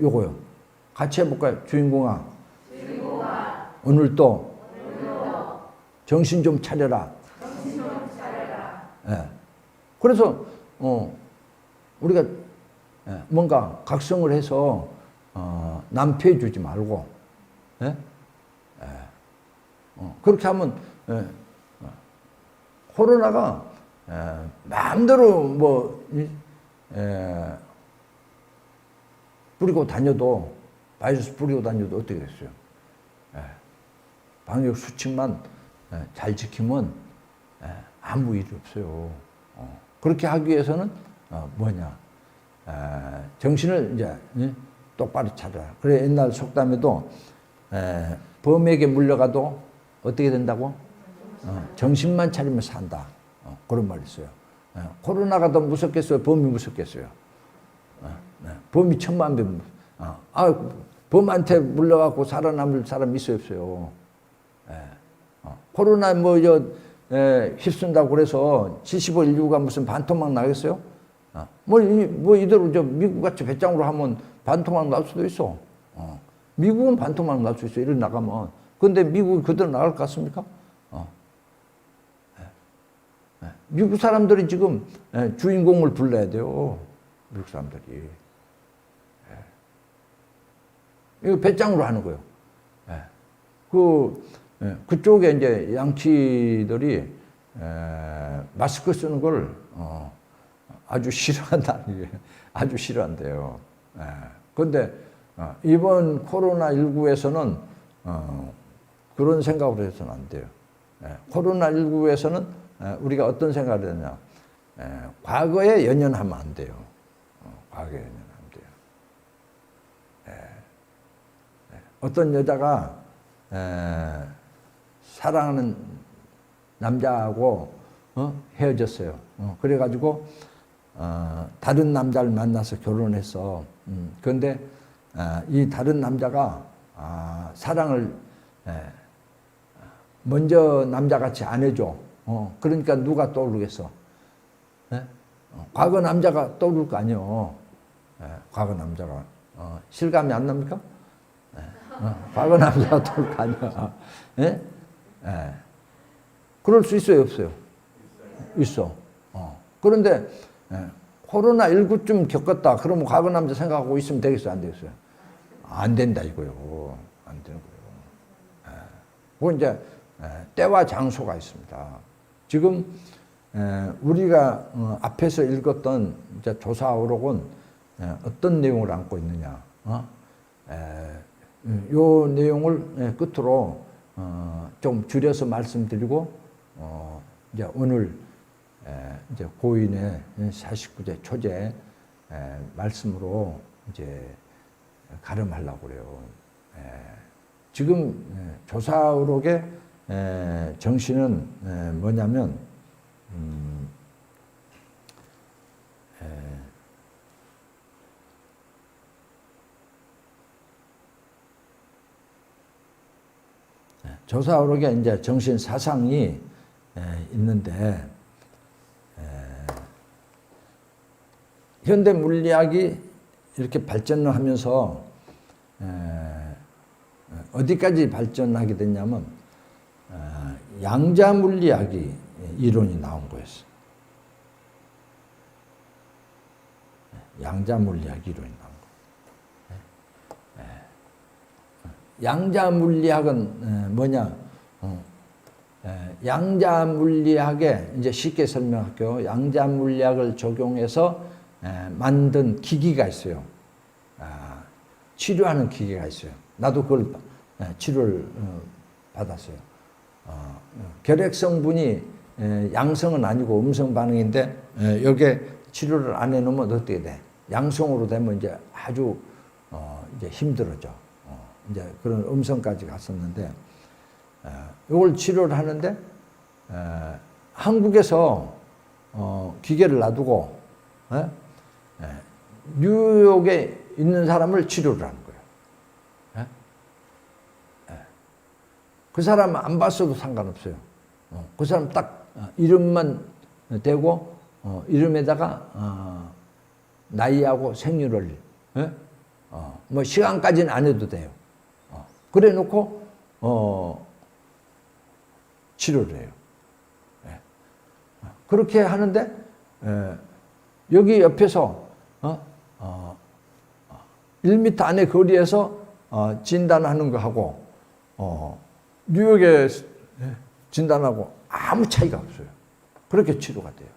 Speaker 2: 요거요. 같이 해볼까요? 주인공아, 오늘 또 정신 좀 차려라. 그래서 우리가 뭔가 각성을 해서 남패 주지 말고 그렇게 하면 코로나가 마음대로 뿌리고 다녀도 바이러스 뿌리고 다녀도 어떻게 됐어요? 방역 수칙만 잘 지키면 아무 일이 없어요. 그렇게 하기 위해서는 정신을 이제 똑바로 차려라. 그래 옛날 속담에도 범에게 물려가도 어떻게 된다고? 정신만 차리면 산다. 그런 말이 있어요. 코로나가 더 무섭겠어요? 범이 무섭겠어요? 범이 천만 배 범한테 물려갖고 살아남을 사람이 있어요, 없어요? 코로나 휩쓴다고 그래서 75 인류가 무슨 반토막 나겠어요? 이대로 미국같이 배짱으로 하면 반토막 날 수도 있어. 미국은 반토막 날 수 있어. 이렇게 나가면. 근데 미국이 그대로 나갈 것 같습니까? 미국 사람들이 지금 주인공을 불러야 돼요. 미국 사람들이. 이거 배짱으로 하는 거예요. 예. 그쪽에 이제 양치들이 마스크 쓰는 걸 아주 싫어한다는 게 아주 싫어한대요. 그런데 이번 코로나19에서는 그런 생각으로 해서는 안 돼요. 코로나19에서는 우리가 어떤 생각을 했냐. 과거에 연연하면 안 돼요. 과거에 연연하면 돼요. 어떤 여자가 사랑하는 남자하고 헤어졌어요. 그래가지고 다른 남자를 만나서 결혼했어. 그런데 이 다른 남자가 사랑을 먼저 남자같이 안 해줘. 그러니까 누가 떠오르겠어? 과거 남자가 떠오를 거 아니에요. 과거 남자가. 실감이 안 납니까? 과거 남자가 떠올 거 아니야. 그럴 수 있어요, 없어요? 있어. 그런데 코로나19쯤 겪었다. 그러면 과거 남자 생각하고 있으면 되겠어요, 안 되겠어요? 안 된다 이거요. 안 되는 거예요. 그건 이제 때와 장소가 있습니다. 지금 우리가 앞에서 읽었던 이제 조사오록은 어떤 내용을 안고 있느냐? 요 내용을 끝으로 좀 줄여서 말씀드리고 이제 오늘 이제 고인의 49제 초제 말씀으로 이제 가름하려고 그래요. 지금 조사오록의 정신은 뭐냐면 조사오록에 이제 정신 사상이 있는데 현대 물리학이 이렇게 발전을 하면서 어디까지 발전하게 됐냐면 양자 물리학이 이론이 나온 거였어요. 양자 물리학 이론이 나온 거예요. 양자 물리학은 뭐냐? 양자 물리학에 이제 쉽게 설명할게요. 양자 물리학을 적용해서 만든 기기가 있어요. 치료하는 기계가 있어요. 나도 그걸 치료를 받았어요. 결핵 성분이 양성은 아니고 음성 반응인데 여기에 치료를 안 해놓으면 어떻게 돼? 양성으로 되면 이제 아주 이제 힘들어져. 이제 그런 음성까지 갔었는데 이걸 치료를 하는데 한국에서 기계를 놔두고 뉴욕에 있는 사람을 치료를 하는 거예요. 그 사람 안 봤어도 상관없어요. 그 사람 딱 이름만 대고 이름에다가 나이하고 생일을 뭐 시간까지는 안 해도 돼요. 그래 놓고 치료를 해요. 그렇게 하는데 여기 옆에서 1m 안의 거리에서 진단하는 거하고 뉴욕에 진단하고 아무 차이가 없어요. 그렇게 치료가 돼요.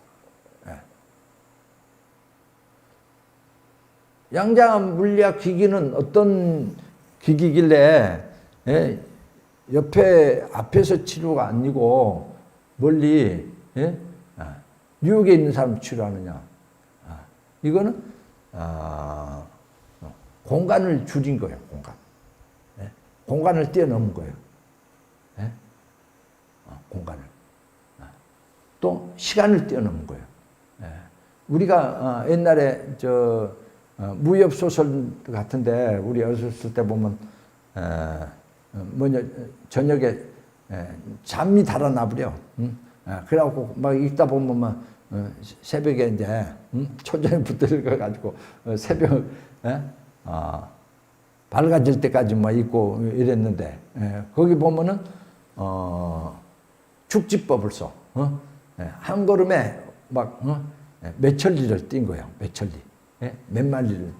Speaker 2: 양자 물리학 기기는 어떤 기기길래 옆에 앞에서 치료가 아니고 멀리 뉴욕에 있는 사람 치료하느냐? 이거는 공간을 줄인 거예요. 공간을 뛰어넘은 거예요. 공간을 또 시간을 뛰어넘은 거예요. 우리가 옛날에 저 무협 소설 같은데 우리 어렸을 때 보면 뭐냐 저녁에 잠이 달아나 버려. 그래갖고 막 읽다 보면 막 새벽에 이제 초전에 붙들려 가지고 새벽 밝아질 때까지 막 읽고 이랬는데 거기 보면은 축지법을 써. 한 걸음에 막 몇 천리를 뛴 거예요. 몇 천리. 몇 마리를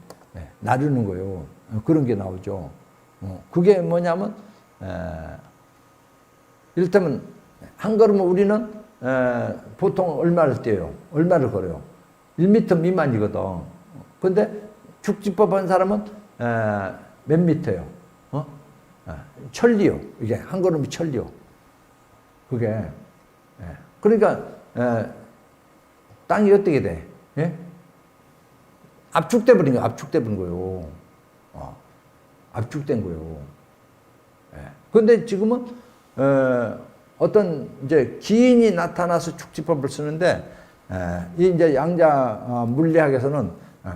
Speaker 2: 나르는 거예요. 그런 게 나오죠. 그게 뭐냐면 이를테면 한 걸음은 우리는 보통 얼마를 떼요? 얼마를 걸어요? 1m 미만이거든. 근데 축지법 한 사람은 몇 미터요? 천리요. 이게 한 걸음이 천리요. 그게 그러니까 땅이 어떻게 돼? 예? 압축돼 버린 거예요. 압축돼 버린 거예요. 압축된 거예요. 그런데 지금은 어떤 이제 기인이 나타나서 축지법을 쓰는데 이 이제 양자 물리학에서는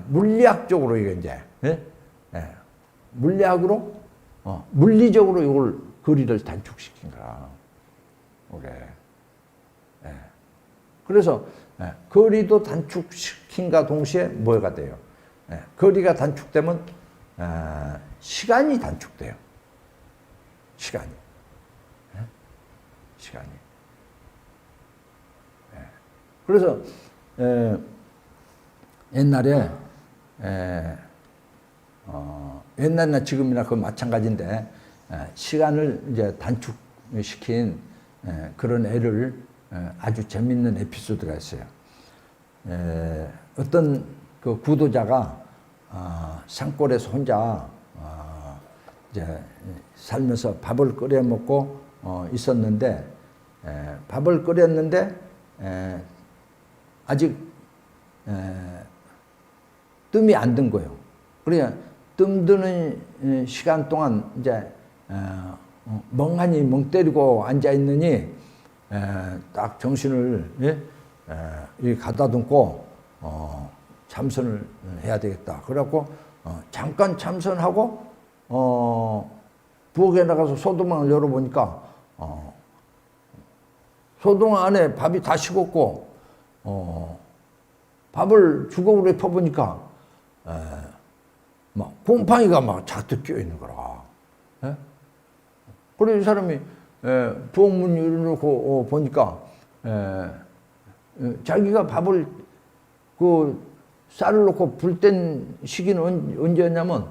Speaker 2: 물리학적으로 이게 이제 물리학으로 물리적으로 이걸 거리를 단축시킨 거야. 그래. 그래서 거리도 단축시킨과 동시에 뭐가 돼요? 거리가 단축되면 시간이 단축돼요. 시간이. 시간이. 그래서 옛날에 옛날이나 지금이나 그 마찬가지인데 시간을 이제 단축시킨 그런 애를 아주 재밌는 에피소드가 있어요. 어떤 그 구도자가 산골에서 혼자 이제 살면서 밥을 끓여 먹고 있었는데 밥을 끓였는데 아직 뜸이 안 든 거예요. 그러니까 뜸 드는 시간 동안 이제 멍하니 멍 때리고 앉아 있느니 딱 정신을 가다듬고 참선을 해야 되겠다. 그래갖고 잠깐 참선하고 부엌에 나가서 소도망을 열어보니까 소도망 안에 밥이 다 식었고 밥을 주걱으로 퍼보니까 막 곰팡이가 막 잔뜩 끼어 있는 거라. 그래서 이 사람이 부엌 문 열어놓고 보니까 자기가 밥을 그 쌀을 넣고 불 땐 시기는 언제였냐면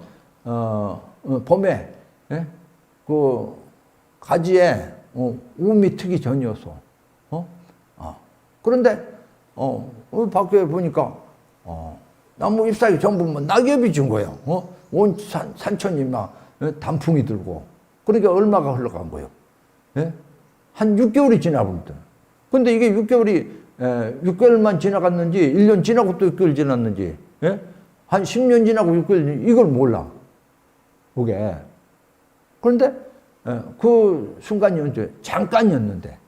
Speaker 2: 봄에 그 가지에 우미 트기 전이었어. 그런데 밖에 보니까 나무 잎사귀 전부 뭐 낙엽이 준 거예요. 온 산천이 막 단풍이 들고. 그러니까 얼마가 흘러간 거예요. 한 6개월이 지나버렸다. 근데 이게 6개월만 지나갔는지 1년 지나고 또 6개월 지났는지 한 10년 지나고 6개월 이걸 몰라. 그게. 그런데 그 순간이 언제 잠깐이었는데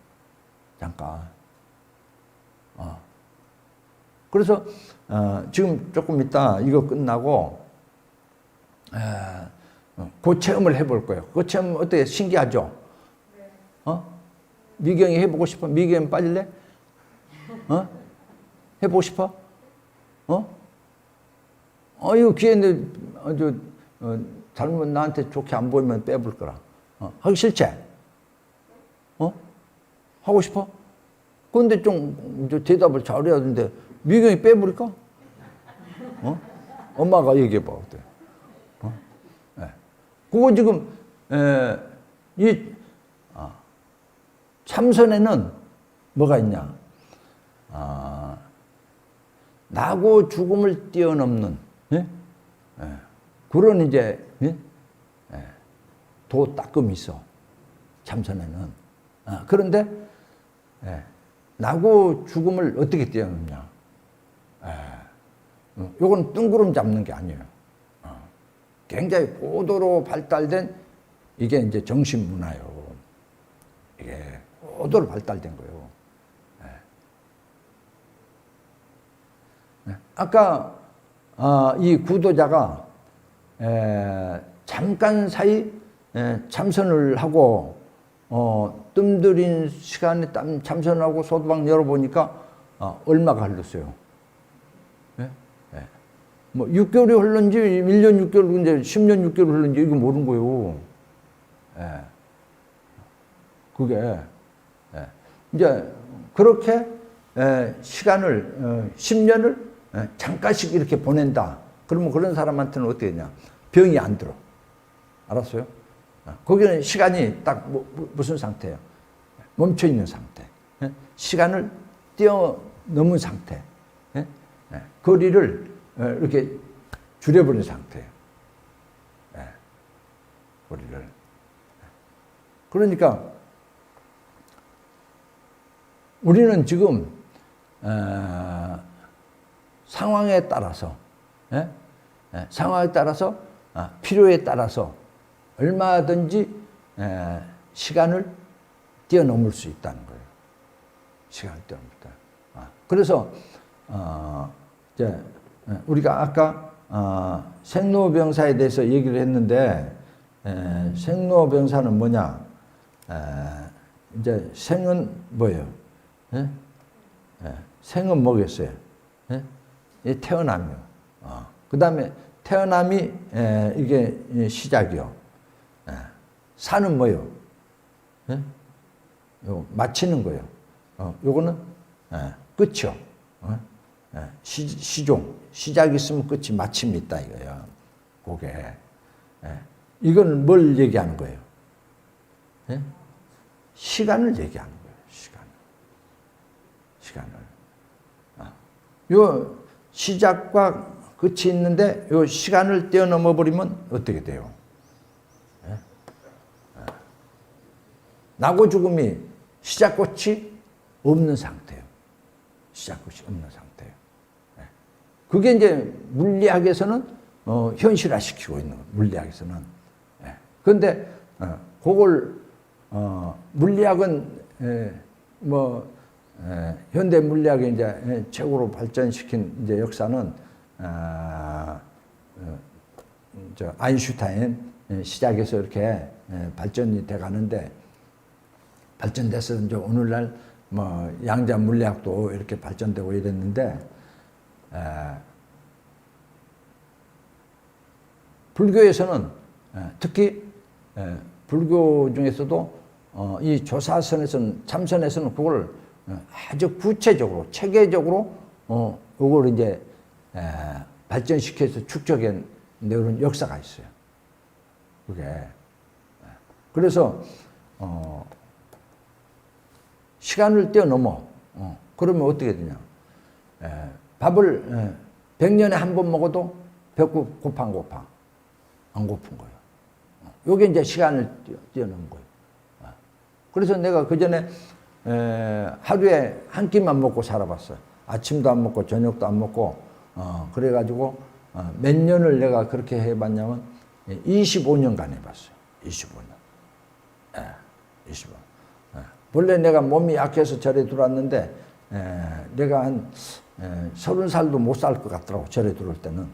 Speaker 2: 잠깐. 그래서 지금 조금 이따 이거 끝나고 그 체험을 해볼 거예요. 그 체험 어떻게 신기하죠? 미경이 해보고 싶어? 미경이 빠질래? 해보고 싶어? 이거 기회인데 잘못 나한테 좋게 안 보이면 빼볼 거라. 하기 싫지? 하고 싶어? 근데 좀 대답을 잘해야 되는데 미경이 빼버릴까? 엄마가 얘기해봐. 어때? 그거 지금 이 참선에는 뭐가 있냐? 나고 죽음을 뛰어넘는 그런 이제 도닦음이 있어. 참선에는. 그런데 나고 죽음을 어떻게 뛰어넘냐? 요건 뜬구름 잡는 게 아니에요. 굉장히 고도로 발달된 이게 이제 정신 문화예요. 이게 고도로 발달된 거예요. 아까 이 구도자가 잠깐 사이 참선을 하고 뜸들인 시간에 참선을 하고 소도방 열어보니까 얼마가 흘렀어요? 뭐 6개월이 흘렀는지 1년 6개월 근데 10년 6개월 흘렀는지 이거 모르는 거예요. 그게 이제 그렇게 시간을 10년을 잠깐씩 이렇게 보낸다. 그러면 그런 사람한테는 어떻게 되냐? 병이 안 들어. 알았어요? 거기는 시간이 딱 무슨 상태예요? 멈춰 있는 상태. 시간을 뛰어넘은 상태. 거리를 이렇게 줄여버린 상태예요. 거리를. 그러니까 우리는 지금 상황에 따라서 상황에 따라서 필요에 따라서 얼마든지 시간을 뛰어넘을 수 있다는 거예요. 시간을 뛰어넘다. 그래서 이제 우리가 아까 생로병사에 대해서 얘기를 했는데 생로병사는 뭐냐? 이제 생은 뭐예요? 생은 뭐겠어요? 태어남이요. 그 다음에 태어남이 이게 시작이요. 사는 뭐요? 마치는 거예요. 요거는 끝이요. 시종, 시작이 있으면 끝이 마침이 있다 이거예요. 그게. 이건 뭘 얘기하는 거예요? 시간을 얘기하는 거예요. 시간을. 요 시작과 끝이 있는데 요 시간을 뛰어넘어 버리면 어떻게 돼요? 나고 죽음이 시작 끝이 없는 상태예요. 시작 끝이 없는 상태예요. 그게 이제 물리학에서는 현실화시키고 있는 거예요. 물리학에서는. 그런데 그걸 물리학은 현대 물리학의 이제 최고로 발전시킨 이제 역사는 아인슈타인 시작에서 이렇게 발전이 돼 가는데 발전돼서 이제 오늘날 양자 물리학도 이렇게 발전되고 이랬는데 불교에서는 특히 불교 중에서도 이 조사선에서는 참선에서는 그걸 아주 구체적으로 체계적으로 그걸 이제 발전시켜서 축적한 그런 역사가 있어요. 그게 그래서 시간을 뛰어넘어 그러면 어떻게 되냐? 밥을 100년에 한 번 먹어도 배고 고파 안 고픈 거예요. 요게 이제 시간을 뛰어넘은 거예요. 그래서 내가 그 전에 하루에 한 끼만 먹고 살아봤어요. 아침도 안 먹고 저녁도 안 먹고 그래가지고 몇 년을 내가 그렇게 해봤냐면 25년간 해봤어요. 25년. 25년. 원래 내가 몸이 약해서 절에 들어왔는데 내가 한 30살도 못 살 것 같더라고 절에 들어올 때는.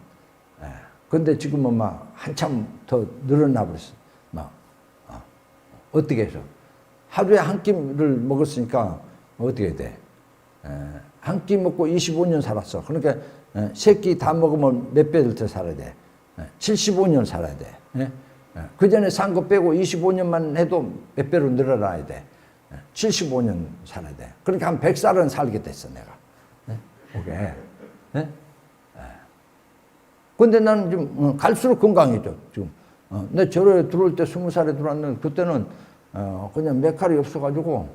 Speaker 2: 근데 지금은 막 한참 더 늘어나 버렸어. 어떻게 해서 하루에 한 끼를 먹었으니까 어떻게 돼? 한 끼 먹고 25년 살았어. 그러니까 세 끼 다 먹으면 몇 배를 더 살아야 돼? 75년 살아야 돼. 그 전에 산 거 빼고 25년만 해도 몇 배로 늘어나야 돼. 75년 살아야 돼. 그러니까 한 100살은 살게 됐어, 내가. 그게. 근데 나는 좀 갈수록 건강해져, 지금. 내 절에 들어올 때 20살에 들어왔는데 그때는 그냥 메칼이 없어가지고,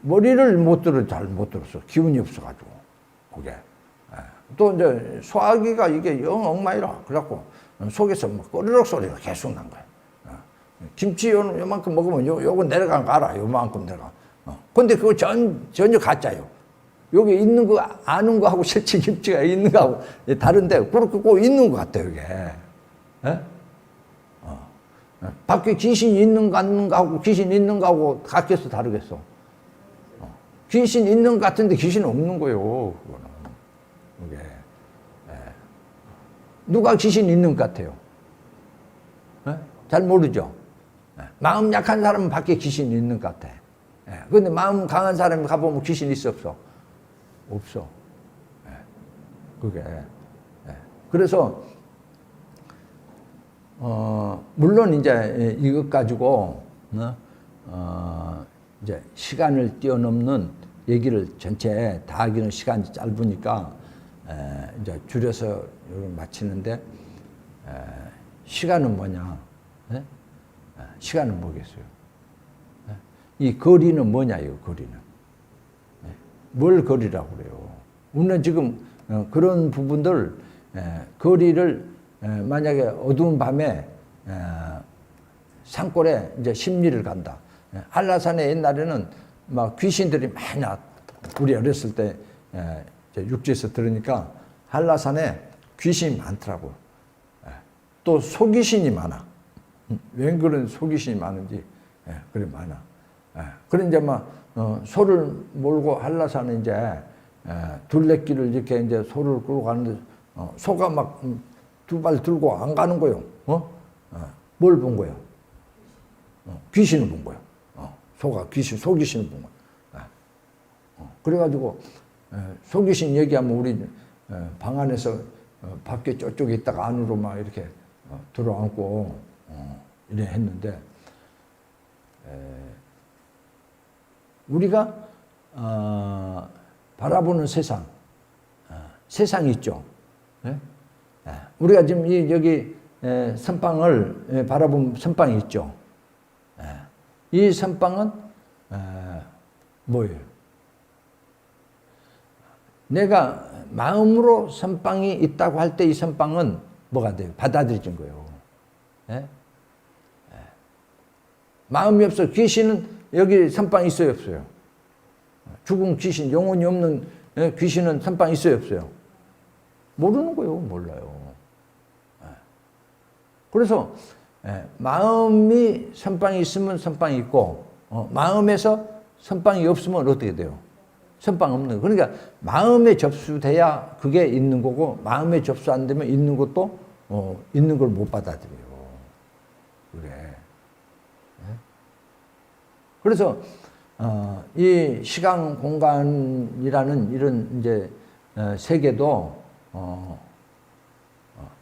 Speaker 2: 머리를 잘 못 들었어. 기운이 없어가지고, 그게. 또 이제 소화기가 이게 영 엉망이라. 그래갖고 속에서 막 꼬르륵 소리가 계속 난 거야. 김치 요만큼 먹으면 요거 내려간 거 알아. 요만큼 내려가. 근데 그거 전혀 가짜요. 여기 있는 거 아는 거하고 실제 김치가 있는 거하고 다른데 그렇게 꼭 있는 것 같아요, 이게. 밖에 귀신이 있는 거 없는 거하고 귀신 있는 거하고 각해서 다르겠어. 귀신 있는 것 같은데 귀신은 없는 거예요, 그거는. 그게. 누가 귀신 있는 것 같아요? 잘 모르죠. 마음 약한 사람은 밖에 귀신이 있는 것 같아. 그런데 마음 강한 사람이 가보면 귀신이 있어, 없어? 없어. 그게. 그래서, 물론 이제 이것 가지고, 이제 시간을 뛰어넘는 얘기를 전체 다 하기는 시간이 짧으니까, 이제 줄여서 마치는데, 시간은 뭐냐? 시간은 뭐겠어요? 이 거리는 뭐냐, 이 거리는. 뭘 거리라고 그래요? 우리는 지금 그런 부분들, 거리를 만약에 어두운 밤에 산골에 이제 심리를 간다. 한라산에 옛날에는 막 귀신들이 많이 우리 어렸을 때 육지에서 들으니까 한라산에 귀신이 많더라고. 또 소귀신이 많아. 왜 그런 소귀신이 많은지 그래 많아. 그런 이제 막 소를 몰고 한라산에 이제 둘레길을 이렇게 이제 소를 끌고 가는데 소가 막 두 발 들고 안 가는 거요. 뭘 본 거예요? 귀신을 본 거예요. 소가 소귀신을 본 거예요. 그래가지고 소귀신 얘기하면 우리 방 안에서 밖에 저쪽에 있다가 안으로 막 이렇게 들어앉고 이래 했는데 우리가 바라보는 세상이 있죠. 우리가 지금 여기 선방을 바라보면 선방이 있죠. 이 선방은 뭐예요? 내가 마음으로 선방이 있다고 할 때 이 선방은 뭐가 돼요? 받아들여진 거예요. 마음이 없어. 귀신은 여기 선방이 있어요, 없어요? 죽은 귀신, 영혼이 없는 귀신은 선방이 있어요, 없어요? 모르는 거예요, 몰라요. 그래서 마음이 선방이 있으면 선방이 있고 마음에서 선방이 없으면 어떻게 돼요? 선방 없는 거. 그러니까 마음에 접수돼야 그게 있는 거고 마음에 접수 안 되면 있는 것도 있는 걸 못 받아들여요. 그래. 그래서 이 시간 공간이라는 이런 이제 세계도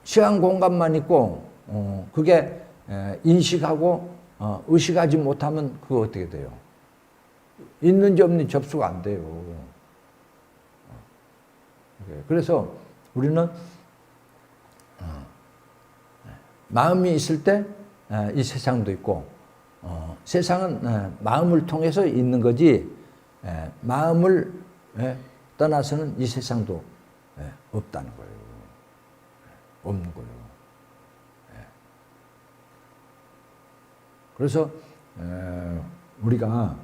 Speaker 2: 시간 공간만 있고 그게 인식하고 의식하지 못하면 그거 어떻게 돼요? 있는지 없는지 접수가 안 돼요. 그래서 우리는 마음이 있을 때 이 세상도 있고 세상은 마음을 통해서 있는 거지 마음을 떠나서는 이 세상도 없다는 거예요. 없는 거예요. 그래서 우리가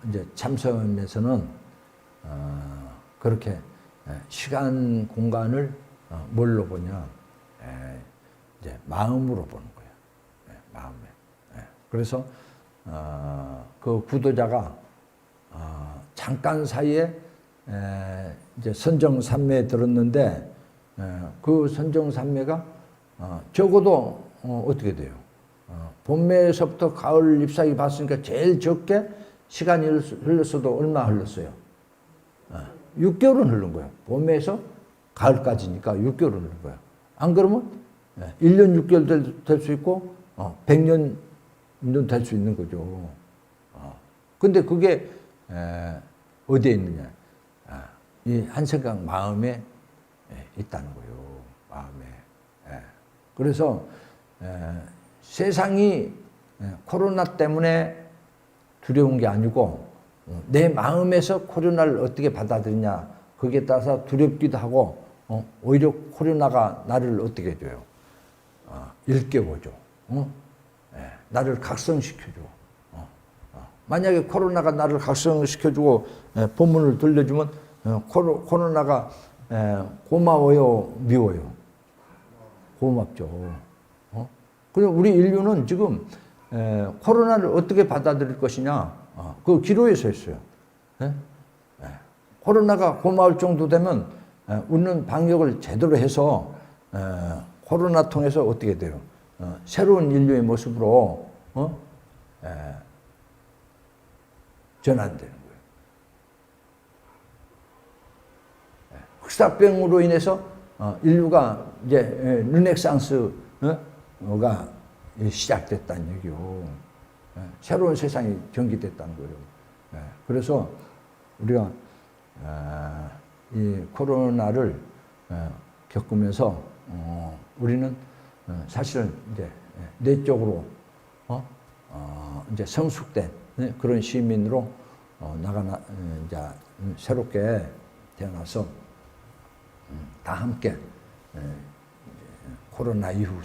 Speaker 2: 이제 참선에서는 그렇게 시간 공간을 뭘로 보냐? 이제 마음으로 보는 거예요. 마음에. 그래서 그 구도자가 잠깐 사이에 이제 선정산매에 들었는데 그 선정산매가 적어도 어떻게 돼요? 봄매에서부터 가을 잎사귀 봤으니까 제일 적게 시간이 흘렀어도 얼마 흘렀어요? 6개월은 흐른 거예요. 봄에서 가을까지니까 6개월은 흐른 거예요. 안 그러면 1년 6개월 될 수 있고 100년 될 수 있는 거죠. 근데 그게 어디에 있느냐? 이 한생각 마음에 있다는 거예요. 마음에. 그래서 세상이 코로나 때문에 두려운 게 아니고 내 마음에서 코로나를 어떻게 받아들이냐 거기에 따라서 두렵기도 하고 오히려 코로나가 나를 어떻게 해줘요? 일깨워줘. 나를 각성시켜줘. 만약에 코로나가 나를 각성시켜주고 본문을 들려주면 코로나가 고마워요, 미워요? 고맙죠. 그래서 우리 인류는 지금 코로나를 어떻게 받아들일 것이냐, 그 기로에 서 있어요. 코로나가 고마울 정도 되면 우리는 방역을 제대로 해서 코로나 통해서 어떻게 돼요? 새로운 인류의 모습으로 전환되는 거예요. 흑사병으로 인해서 인류가 이제 르네상스가 시작됐다는 얘기요. 새로운 세상이 전개됐다는 거예요. 그래서 우리가 이 코로나를 겪으면서 우리는 사실은 이제 내적으로 이제 성숙된 그런 시민으로 이제 새롭게 태어나서 다 함께 코로나 이후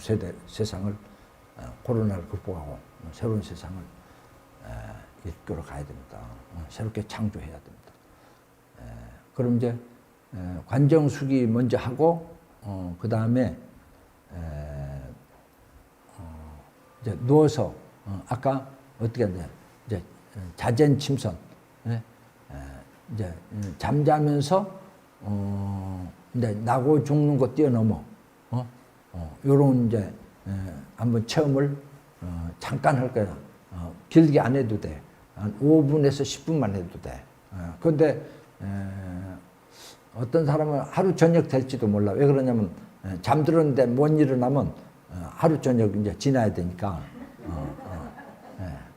Speaker 2: 세상을 코로나를 극복하고 새로운 세상을 이끌어 가야 됩니다. 새롭게 창조해야 됩니다. 그럼 이제 관정수기 먼저 하고 그 다음에 이제 누워서 아까 어떻게 했냐 이제 자전 침선 이제 잠자면서 이제 나고 죽는 거 뛰어넘어 요런 이제 한번 체험을 잠깐 할 거야. 길게 안 해도 돼. 한 5분에서 10분만 해도 돼. 그런데 어떤 사람은 하루 저녁 될지도 몰라. 왜 그러냐면 잠들었는데 못 일어나면 하루 저녁 이제 지나야 되니까.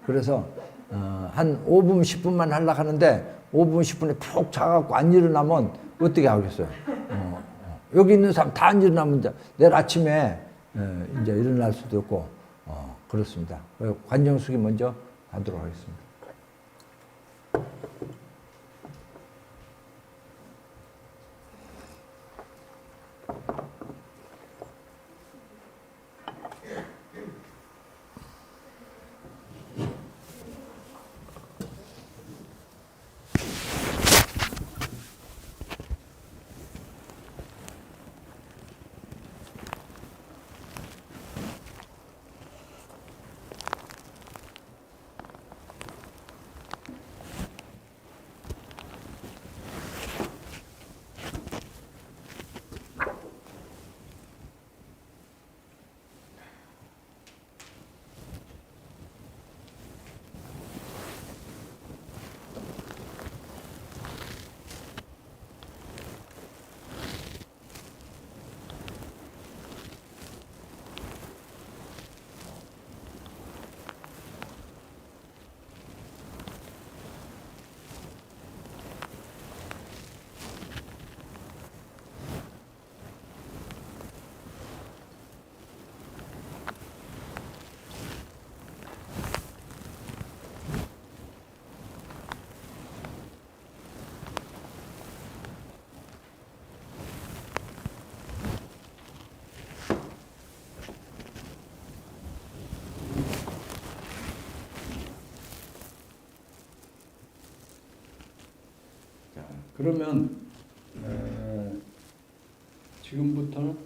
Speaker 2: 그래서 한 5분, 10분만 하려고 하는데 5분, 10분에 푹 자갖고 안 일어나면 어떻게 하겠어요? 여기 있는 사람 다 안 일어나면 이제 내일 아침에 이제 일어날 수도 없고 그렇습니다. 관정수기 먼저 하도록 하겠습니다. 그러면 지금부터는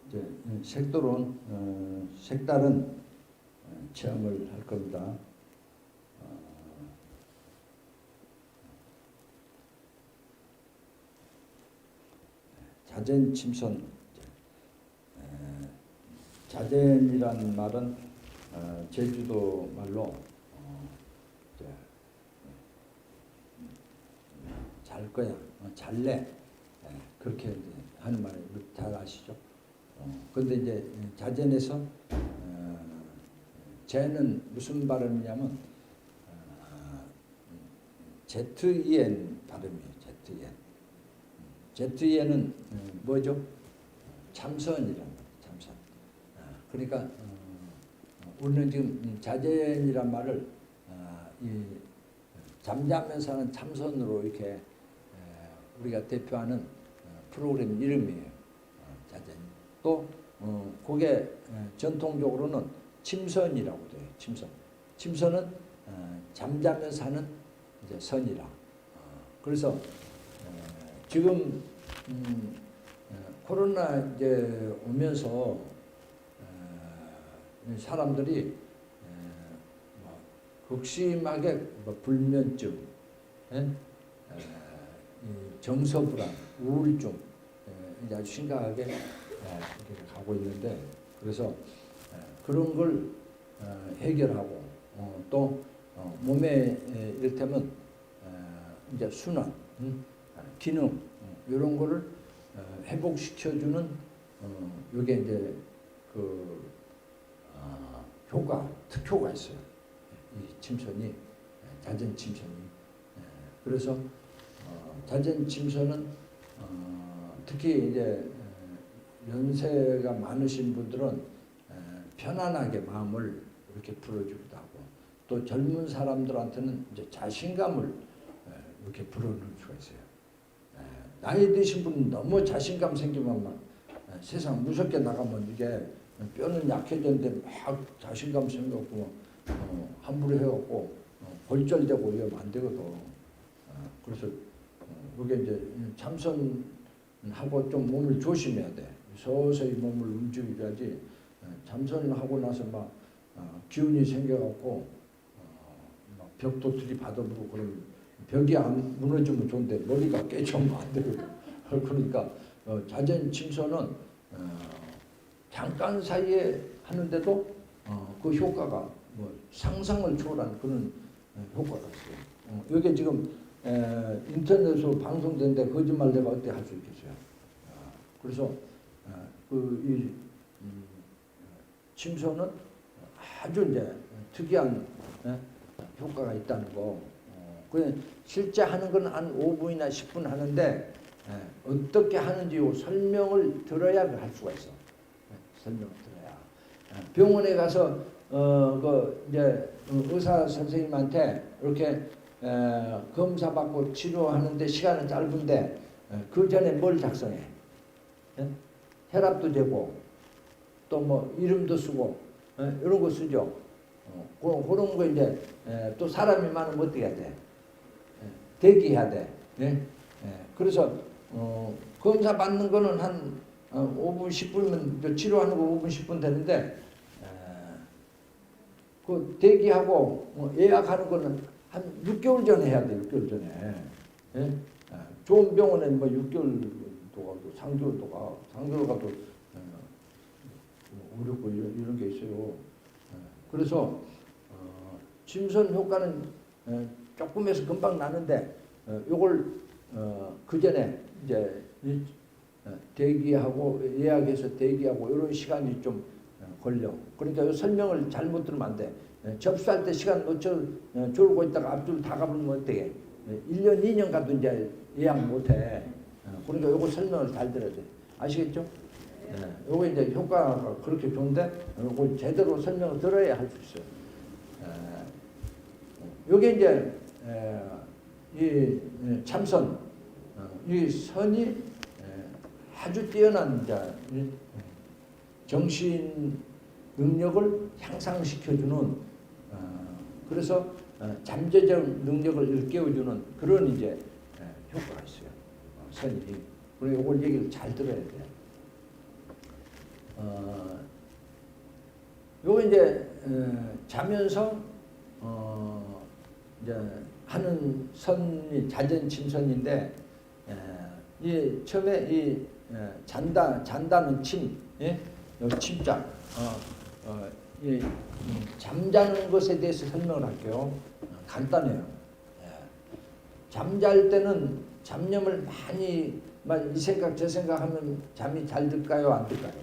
Speaker 2: 이제 색다른 체험을 할 겁니다. 자전 침선. 자전이라는 말은 제주도 말로 잘 거야, 잘래 그렇게 하는 말을 잘 아시죠? 그런데 이제 자전에서 제는 무슨 발음이냐면 ZEN 발음이에요. ZEN은 뭐죠? 참선이란 말이에요. 참선. 그러니까 우리는 지금 자전이란 말을 이 잠자면서 하는 참선으로 이렇게 우리가 대표하는 프로그램 이름이에요. 자전. 또 그게 전통적으로는 침선이라고 돼요. 침선. 침선은 잠자면서 하는 이제 선이라. 그래서 지금 코로나 이제 오면서 사람들이 극심하게 불면증, 정서불안, 우울증 이제 아주 심각하게 가고 있는데, 그래서 그런 걸 해결하고 또 몸에 이를테면 이제 순환, 기능 이런 거를 회복시켜주는 요게 이제 그 특효가 있어요. 이 침선이 자전 침선이 그래서 자전 침선은 특히 이제 연세가 많으신 분들은 편안하게 마음을 이렇게 풀어주기도 하고 또 젊은 사람들한테는 이제 자신감을 이렇게 불어넣을 수가 있어요. 나이 드신 분은 너무 자신감 생기면 막 세상 무섭게 나가면 이게 뼈는 약해졌는데 막 자신감 생겼고 함부로 해갖고 골절되고 이러면 안 되거든. 그래서 그게 이제 참선하고 좀 몸을 조심해야 돼. 서서히 몸을 움직여야지 참선을 하고 나서 막 기운이 생겨갖고 막 벽도 들이받아보고 그러면 벽이 안 무너지면 좋은데 머리가 깨지면 안 되거든. 그러니까 자전 침선은 잠깐 사이에 하는데도 그 효과가 뭐 상상을 초월한 그런 효과가 있어요. 이게 지금 인터넷으로 방송되는데 거짓말 내가 어떻게 할 수 있겠어요? 그래서 이 침선은 아주 이제 특이한 효과가 있다는 거. 실제 하는 건 한 5분이나 10분 하는데 어떻게 하는지 설명을 들어야 할 수가 있어. 설명을 들어야. 병원에 가서 그 이제 의사 선생님한테 이렇게 검사 받고 치료하는데 시간은 짧은데 그 전에 뭘 작성해? 혈압도 재고 또 뭐 이름도 쓰고 이런 거 쓰죠. 그런 거 이제 또 사람이 많으면 어떻게 해야 돼? 대기해야 돼. 그래서 검사 받는 거는 한 5분 10분이면 치료하는 거 5분 10분 되는데 그 대기하고 예약하는 거는 한 6개월 전에 해야 돼. 6개월 전에. 좋은 병원에는 뭐 6개월도 가고 3개월도 가고 3개월 가도 어렵고 이런 게 있어요. 그래서 침선 효과는 조금 해서 금방 나는데 요걸 그 전에 이제 대기하고 예약해서 대기하고 이런 시간이 좀 걸려. 그러니까 이 설명을 잘못 들으면 안 돼. 접수할 때 시간 놓쳐 졸고 있다가 앞줄 다 가버리면 어떻게? 1년 2년 가도 이제 예약 못 해. 그러니까 요거 설명을 잘 들어야 돼. 아시겠죠? 요거 이제 효과가 그렇게 좋은데 요거 제대로 설명을 들어야 할 수 있어요. 요게 이제 이 참선 이 선이 아주 뛰어난 정신 능력을 향상시켜주는 그래서 잠재적 능력을 일깨워주는 그런 이제 효과가 있어요. 선이. 그리고 이걸 얘기를 잘 들어야 돼요. 요거 이제 자면서 이제 하는 선이 자전 침선인데 이 처음에 이 잔다는 침, 여기 침자, 이 잠자는 것에 대해서 설명을 할게요. 간단해요. 잠잘 때는 잡념을 많이 이 생각 저 생각하면 잠이 잘 들까요, 안 들까요?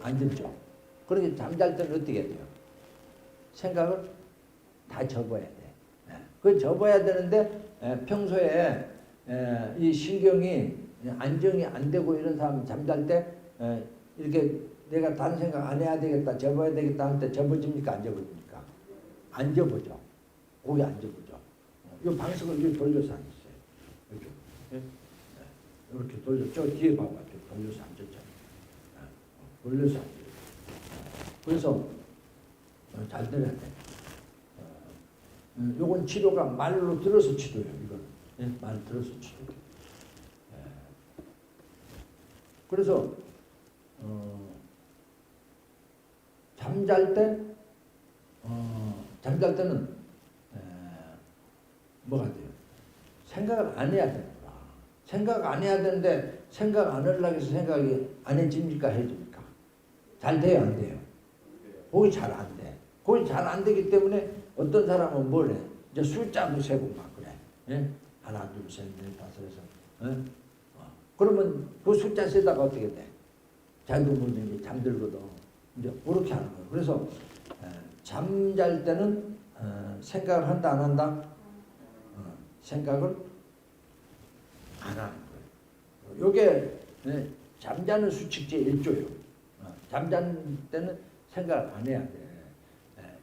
Speaker 2: 안 들죠. 그러니까 잠잘 때는 어떻게 해야 돼요? 생각을 다 접어야 돼. 그 접어야 되는데 평소에 이 신경이 안정이 안 되고 이런 사람 잠잘 때 이렇게 내가 다른 생각 안 해야 되겠다, 접어야 되겠다 할 때 접어집니까, 안 접어집니까? 안 접어져. 거기 안 접어져. 이 방석을 이렇게 돌려서 앉았어요. 이렇게. 이렇게 돌려. 저 뒤에 봐봐. 돌려서 앉았잖아. 돌려서 앉았어. 그래서 잘 들어야 돼. 요건 치료가 말로 들어서 치료예요. 이건 말 들어서 치료. 그래서 잠잘 때는 뭐가 돼요? 생각을 안 해야 됩니다. 생각 안 해야 되는데 생각 안 하려고 해서 생각이 안 해집니까? 해집니까? 잘 돼요? 안 돼요? 그게 잘 안 돼. 그게 잘 안 되기 때문에 어떤 사람은 뭘 해? 이제 숫자도 세고 막 그래. 예? 하나, 둘, 셋, 넷, 다섯, 여섯. 그러면 그 숫자 세다가 어떻게 돼? 자기도 모르는 게 잠들거든. 이제 그렇게 하는 거예요. 그래서 잠잘 때는 생각을 한다 안 한다? 생각을 안 하는 거예요. 요게 잠자는 수칙제 1조예요. 잠자는 때는 생각 안 해야 돼.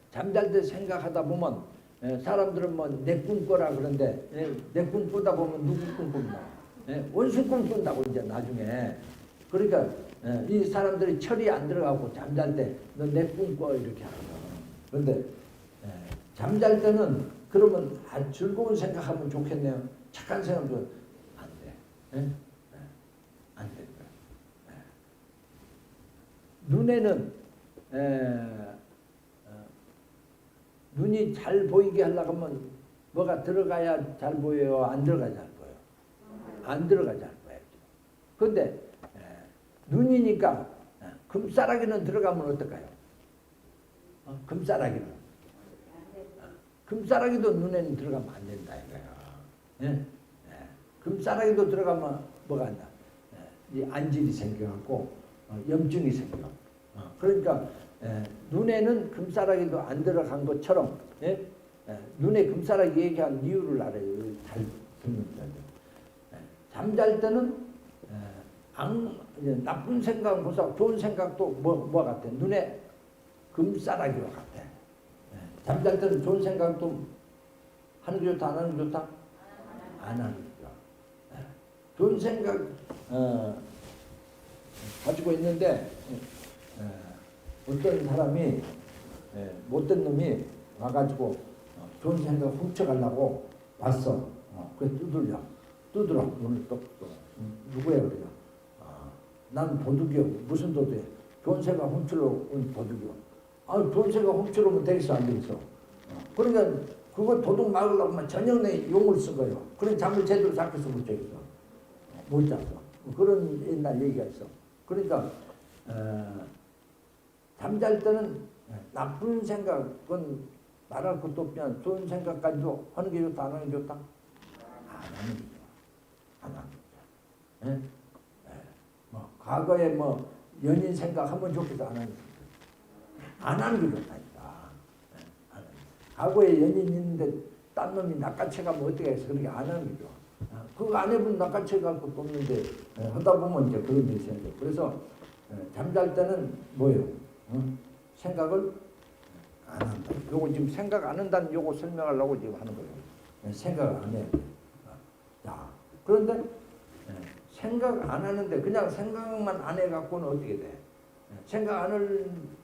Speaker 2: 잠잘 때 생각하다 보면 사람들은 뭐 내 꿈 꿔라 그런데 내 꿈 꾸다 보면 누구 꿈 꾼다. 원수 꿈 꾼다고 이제 나중에. 그러니까 이 사람들이 철이 안 들어가고 잠잘 때 너 내 꿈 꿔 이렇게 하거든. 그런데 잠잘 때는 그러면 아주 즐거운 생각하면 좋겠네요. 착한 생각도 안 돼. 안 돼. 눈에는 눈이 잘 보이게 하려고 하면 뭐가 들어가야 잘 보여요? 안 들어가야 잘 보여요? 안 들어가야 잘 보여요. 그런데 눈이니까 금싸라기는 들어가면 어떨까요? 금싸라기는. 금싸라기도 눈에는 들어가면 안 된다 이거야. 금싸라기도 들어가면 뭐가 한다? 이 안질이 생겨갖고 염증이 생겨. 그러니까 눈에는 금싸라기도 안 들어간 것처럼 눈에 금싸라기 얘기한 이유를 알아요. 잘 듣는 자들. 잠잘 때는 나쁜 생각보다 좋은 생각도 뭐 같아? 눈에 금싸라기와 같아. 잠잘 때는 좋은 생각도 하는 게 좋다, 안 하는 게 좋다? 안 하는 게 좋아. 좋은 생각 가지고 있는데 어떤 사람이 못된 놈이 와가지고 좋은 생각 훔쳐가려고 왔어. 그래 두드려 문을 똑 누구야 그래요? 난 도둑이요. 무슨 도둑이야? 좋은 생각 훔치러 온 도둑이요. 좋은 생각 훔치러 오면 되겠어 안 되겠어? 그러니까 그거 도둑 막으려고 저녁 내 용을 쓴 거예요. 그래 잠을 제대로 잡혀서 못 자겠어. 못 잤어. 그런 옛날 얘기가 있어. 그러니까 잠잘 때는 나쁜 생각은 말할 것도 없지만 좋은 생각까지도 하는 게 좋다 안 하는 게 좋다? 안 하는 게 좋아. 안 하는 게 좋아. 뭐 과거에 뭐 연인 생각하면 좋겠다 안 하는 게 좋다. 안 하는 게 좋다니까. 과거에 연인 있는데 딴 놈이 낚아채가면 어떻게 해서 그렇게 안 하는 게 좋아. 그거 안 해본 낚아채갈 것도 없는데 하다 보면 이제 그런 일이 생겨. 그래서 잠잘 때는 뭐예요? 생각을 안 한다. 요거 지금 생각 안 한다는 요거 설명하려고 지금 하는 거예요. 생각을 안 해. 자, 그런데 생각 안 하는데 그냥 생각만 안 해갖고는 어떻게 돼? 생각 안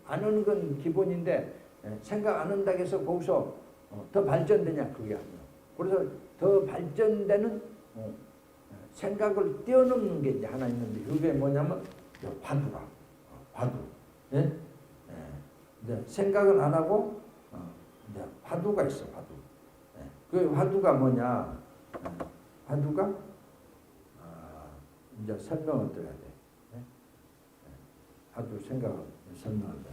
Speaker 2: 하는 건 기본인데 생각 안 한다고 해서 거기서 더 발전되냐 그게 아니에요. 그래서 더 발전되는 생각을 뛰어넘는 게 이제 하나 있는데 그게 뭐냐면 화두라. 화두. 예? 이제 생각은 안 하고 이제 화두가 있어. 화두. 그 화두가 뭐냐? 화두가 이제 설명을 드려야 돼. 화두 생각을 설명한다.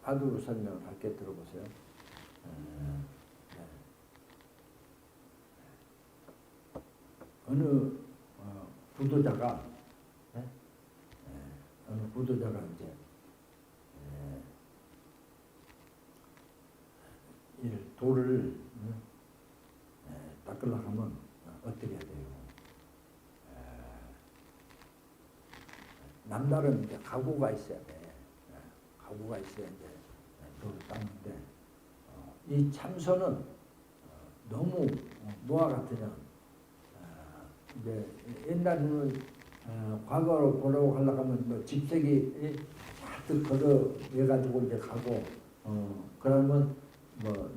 Speaker 2: 화두로 설명을 할게 들어보세요. 어느 부도자가 어느 부도자가 이제 이 돌을 닦으려고 하면 어떻게 해야 돼요? 남다른 이제 가구가 있어야 돼. 가구가 있어야 이제 돌을 닦는데 이 참선은 너무 뭐와 같으냐? 이제 옛날에는 과거로 보려고 하려고 하면 뭐 집세기 잔뜩 걸어 해가지고 이제 가고 그러면 뭐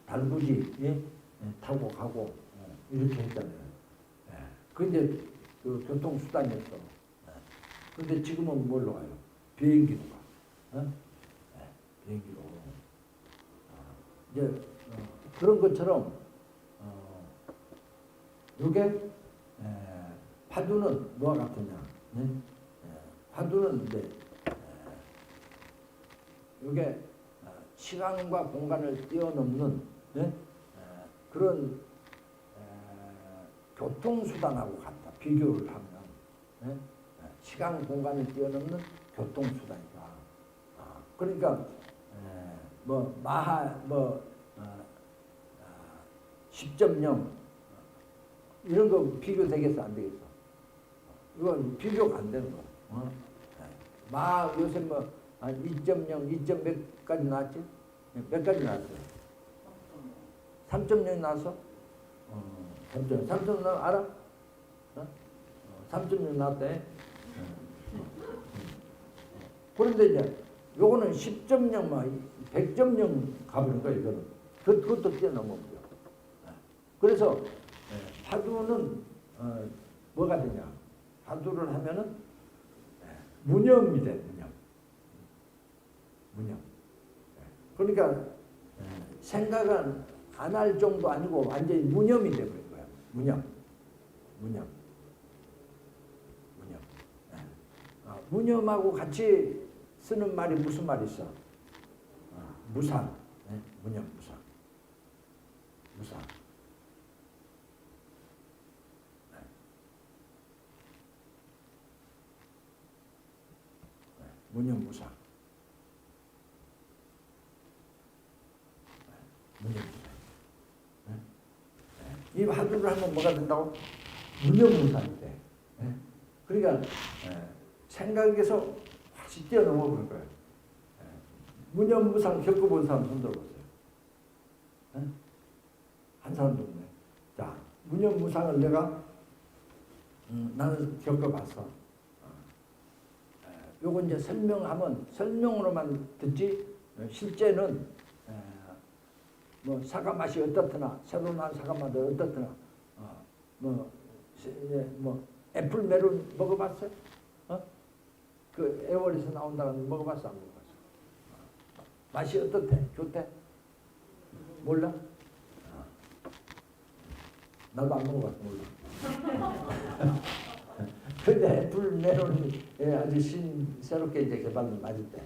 Speaker 2: 달구지 타고 가고 이렇게 했잖아요. 그 이제 그 교통수단이었어. 근데 지금은 뭘로 가요? 비행기로 가. 비행기로. 이제 그런 것처럼 요게 화두는 뭐와 같으냐? 화두는 이제 요게 시간과 공간을 뛰어넘는 그런 교통수단하고 같다. 비교를 하면 시간 공간을 뛰어넘는 교통수단이다. 그러니까 뭐 마하 뭐 10.0 이런 거 비교되겠어 안 되겠어? 이건 비교가 안 되는 거야. 마 요새 뭐 2.0, 2점 몇까지 나왔지? 몇 가지 나왔어요? 3.0 나왔어? 3.0 알아? 3.0 나왔대. 그런데 이제 요거는 10.0, 막 100.0 가버린 거야 이거는. 그것도 뛰어넘은 거야. 그래서 화두는 뭐가 되냐? 화두를 하면은 무념이 돼, 무념. 그러니까 생각은 안 할 정도 아니고 완전히 무념이 돼버린 거야. 무념. 무념하고 같이 쓰는 말이 무슨 말이 있어? 무상. 무념, 무상. 무념, 무상. 이 화두를 하면 뭐가 된다고? 무념무상이 돼. 그러니까 생각에서 확실히 뛰어넘어 버릴 거예요. 무념무상 겪어본 사람 손 들어보세요. 한 사람도 없네. 자, 무념무상을 내가 나는 겪어봤어. 요거 이제 설명하면 설명으로만 듣지 실제는 뭐 사과 맛이 어떻더나 새로 난 사과 맛이 어떻더나 뭐 애플 메론 먹어봤어요? 그 애월에서 나온다는 먹어봤어 안 먹어봤어? 맛이 어떻대? 좋대? 몰라? 나도 안 먹어봤어 몰라. 근데 애플 메론이 아주 새롭게 이제 개발된 맛있대.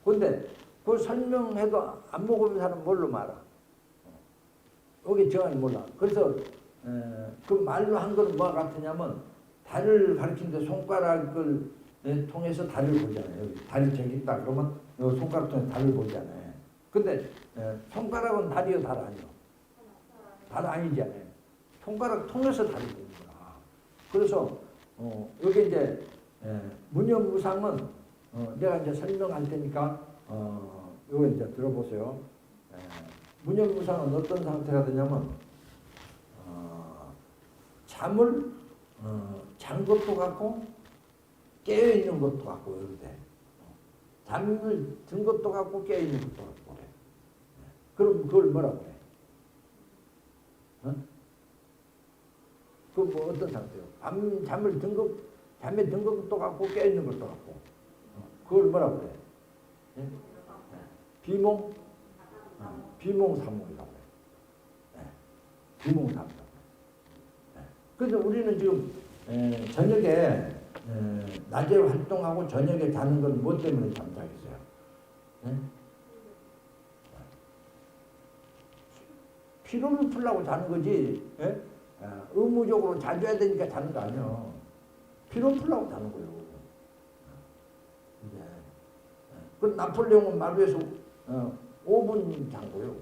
Speaker 2: 근데 그 설명해도 안 먹어본 사람 뭘로 말아? 여기 정확히 몰라. 그래서 그 말로 한 거는 뭐가 같으냐면 달을 가리키는데 손가락을 통해서 달을 보잖아요. 여기 달이 저기 있다 그러면 손가락 통해서 달을 보잖아요. 근데 손가락은 달이요 달 아니요? 달 아니잖아요. 손가락 통해서 달을 보는 거야. 그래서 여기 이제 무념무상은 내가 이제 설명할 테니까 이거 이제 들어보세요. 무념무상은 어떤 상태가 되냐면 잠을 잔 것도 같고 깨어 있는 것도 같고 이런데 잠을 든 것도 같고 깨어 있는 것도 같고 그래. 그럼 그걸 뭐라고 그래? 그 뭐 어떤 상태요? 잠을 든 것, 잠에 든 것도 같고 깨어 있는 것도 같고 그걸 뭐라고 그래? 비몽? 비몽사몽이라고 그래. 비몽사몽. 그래서 우리는 지금 저녁에 낮에 활동하고 저녁에 자는 건 뭐 때문에 잠자겠어요? 피로를 풀려고 자는 거지. 의무적으로 자줘야 되니까 자는 거 아니야. 피로 풀려고 자는 거예요. 그 나폴레옹은 마루에서 5분 잔 거예요.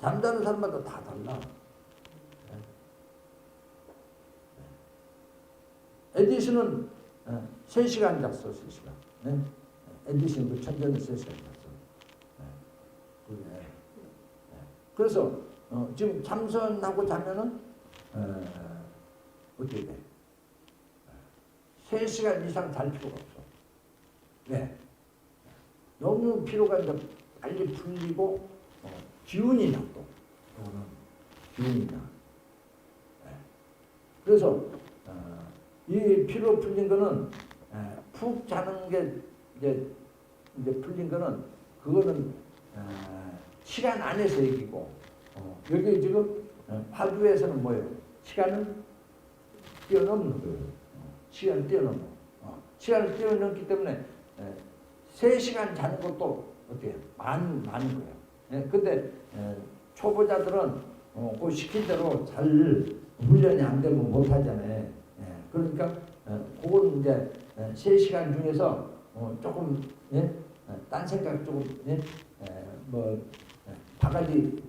Speaker 2: 잠자는 사람마다 다 달라. 에디슨은 3시간 잤어, 3시간. 에디슨 그 천재는 3시간 잤어. 그래서 지금 참선하고 자면은 어떻게 돼? 3시간 이상 잘 필요가 없어. 네. 너무 피로가 이제 빨리 풀리고 기운이 나 또. 기운이 나. 그래서 이 피로 풀린 거는 푹 자는 게 이제 풀린 거는 그거는 시간 안에서 얘기고 여기 지금 화두에서는 뭐예요? 시간을 뛰어넘는 거예요. 시간을 뛰어넘어. 시간을 뛰어넘기 때문에 3시간 자는 것도 어떻게 많은 거예요. 근데 초보자들은 그 시킨 대로 잘 훈련이 안 되면 못 하잖아요. 그러니까 그거는 이제 3시간 중에서 조금 딴 생각 조금 뭐 바가지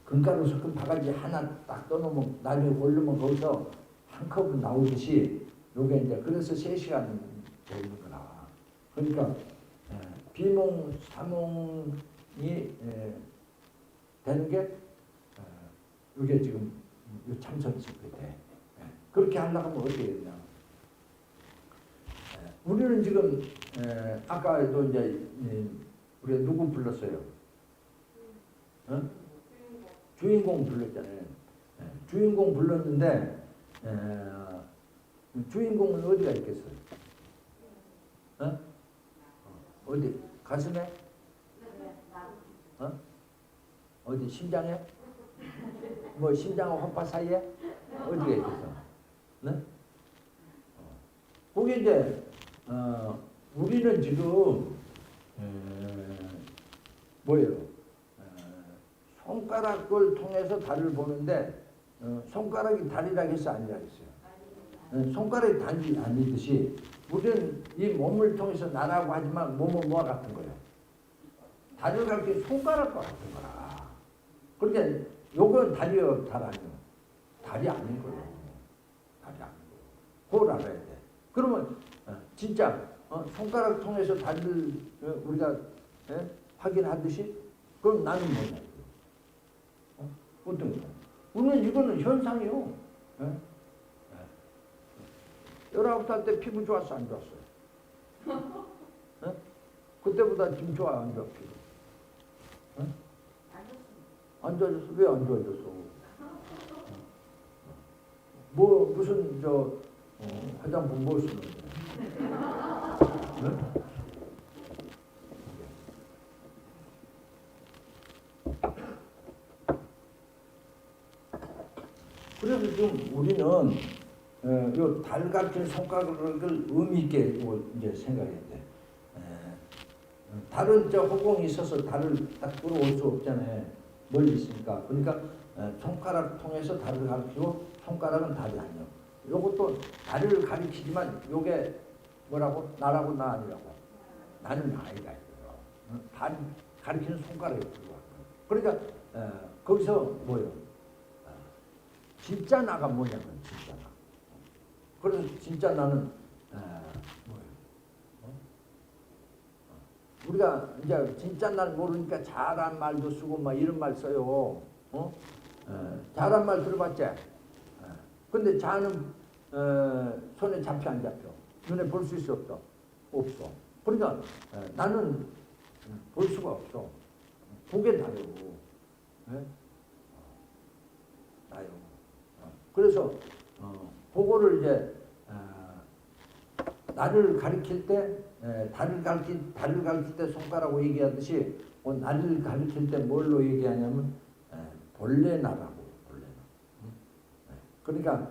Speaker 2: 금가루 섞은 바가지 하나 딱 떠놓으면 나중에 고르면 거기서 한 컵은 나오듯이 요게 이제 그래서 3시간 걸리는 거라. 그러니까 비몽 사몽이 되는 게 이게 지금 참선이 돼. 그렇게 하려고 하면 어떻게 되냐? 우리는 지금 아까도 이제 우리가 누구 불렀어요? 주인공 불렀잖아요. 주인공 불렀는데 주인공은 어디가 있겠어요? 어디? 가슴에? 어디? 심장에? 뭐 심장과 허파 사이에? 어디가 있겠어? 네? 그게 이제 우리는 지금 뭐예요? 손가락을 통해서 달을 보는데 손가락이 달이라고 해서 아니라고 했어요. 손가락이 달이 아니듯이 우리는 이 몸을 통해서 나라고 하지만 몸은 뭐와 같은 거예요? 달을 가르쳐 손가락과 같은 거라. 그러니까 요건 달이요, 달 아니요. 달이 아닌 거예요. 달이 아닌 거예요. 그걸 알아야 돼. 그러면 진짜 손가락 통해서 달을 우리가 확인하듯이 그럼 나는 뭐냐? 어떤 거야? 우리는 이거는 현상이요. 19살 때 피부 좋았어, 안 좋았어요? 그때보다 지금 좋아, 안 좋아, 피부? 안 좋아졌어. 왜 안 좋아졌어? 뭐 무슨 화장품 뭐 쓰는 거야? 그래서 지금 우리는 요 달 같은 손가락을 의미 있게 이제 생각해야 돼. 달은 허공이 있어서 달을 딱 들어올 수 없잖아요. 멀리 있으니까. 그러니까 손가락 통해서 달을 가리키고 손가락은 달이 아니요. 요것도 달을 가리키지만 요게 뭐라고? 나라고 나 아니라고. 나는 아니다. 달 가리키는 손가락이 들어와. 그러니까 거기서 뭐예요? 진짜 나가 뭐냐면 진짜 나. 그래서 진짜 나는 뭐예요? 우리가 이제 진짜 날 모르니까 잘한 말도 쓰고 막 이런 말 써요. 잘한 말 들어봤지? 근데 자는 손에 잡혀 안 잡혀? 눈에 볼 수 있어 없어? 없어. 그러니까 나는 볼 수가 없어. 보게 나요. 나요. 그래서 그거를 이제 나를 가리킬 때 달을 가리킬 때 손가락으로 얘기하듯이 나를 가리킬 때 뭘로 얘기하냐면 본래 나라고 본래 나. 그러니까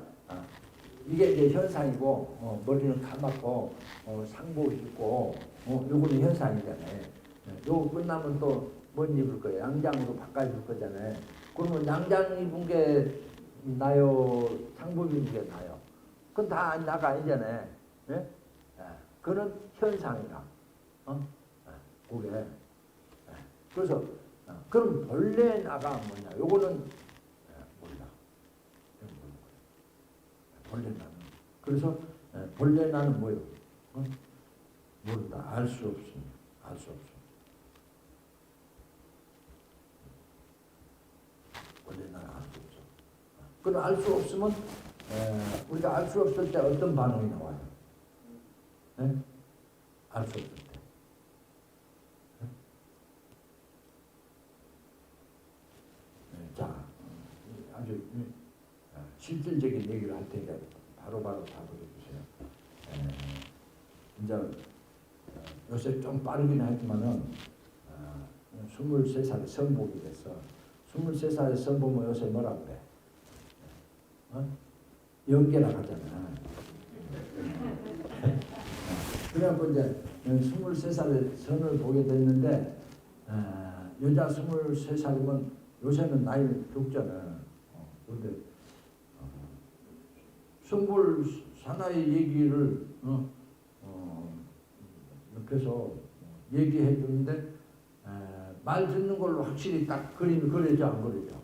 Speaker 2: 이게 이제 현상이고 머리는 감았고 상복 입고 요거는 현상이잖아요. 요거 끝나면 또 뭔 입을 거예요? 양장으로 바꿔줄 거잖아요. 그러면 양장 입은 게 나요? 상복 입은 게 나요? 그건 다 나가 아니잖아요. 예? 그는 현상이라. 그게. 그래서 그럼 본래 나가 뭐냐? 요거는 몰라. 본래 나는. 그래서 본래 나는 뭐요? 모른다. 알 수 없습니다. 알 수 없어. 본래 나는 알 수 없어. 그럼 알 수 없으면 우리가 알 수 없을 때 어떤 반응이 나와요? 알 수 없을 때. 자, 아주 실질적인 얘기를 할 테니까 바로바로 답을 해주세요. 이제 요새 좀 빠르긴 하지만은 23살에 선복이 됐어. 23살에 선보면 요새 뭐라고 그래? 연계라 하잖아. 그래갖고 이제 23살에 선을 보게 됐는데 여자 23살이면 요새는 나이 적잖아. 그런데 승불 사나이 얘기를 옆에서 얘기해 주는데 말 듣는 걸로 확실히 딱 그림이 그려져 안 그려져?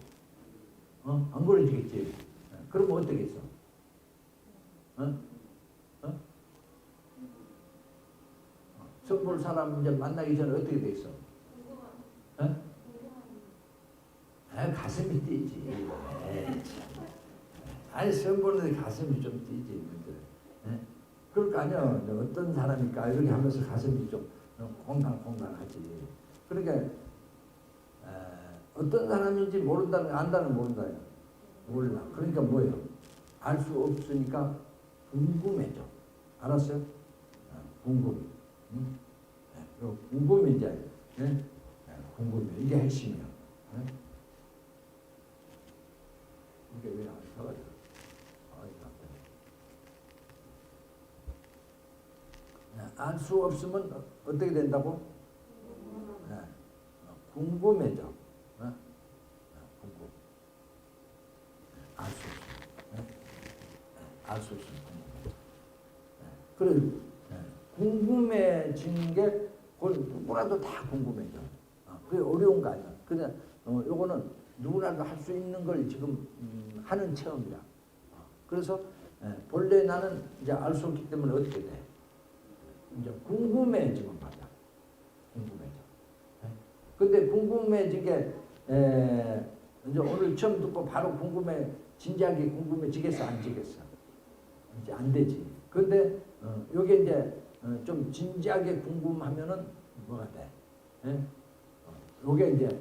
Speaker 2: 안 그려지겠지. 그러면 어떻겠어? 선볼 사람 이제 만나기 전에 어떻게 돼 있어? 가슴이 뛰지. 아니 선보는데 가슴이 좀 뛰지. 그럴 거 아니야. 어떤 사람일까 이렇게 하면서 가슴이 좀 콩당콩당하지. 그러니까 어떤 사람인지 모른다는 안다는 모른다요. 몰라. 그러니까 뭐예요? 알 수 없으니까 궁금해져. 알았어요? 궁금. 궁금이 이제 궁금해. 이게 핵심이야. 이게 왜 안 사가지고? 알 수 없으면 어떻게 된다고? 궁금해져. 궁금. 알 수 없으면. 알 수 없으면 궁금해져. 그래, 궁금해진 게 그건 누구라도 다 궁금해져. 그게 어려운 거 아니야. 그냥 요거는 누구라도 할 수 있는 걸 지금 하는 체험이야. 그래서 본래 나는 이제 알 수 없기 때문에 어떻게 돼? 이제 궁금해지면 받아. 궁금해져. 근데 궁금해진 게 이제 오늘 처음 듣고 바로 진지하게 궁금해지겠어, 안 지겠어? 이제 안 되지. 근데 요게 이제 좀 진지하게 궁금하면은 뭐가 돼? 요게 이제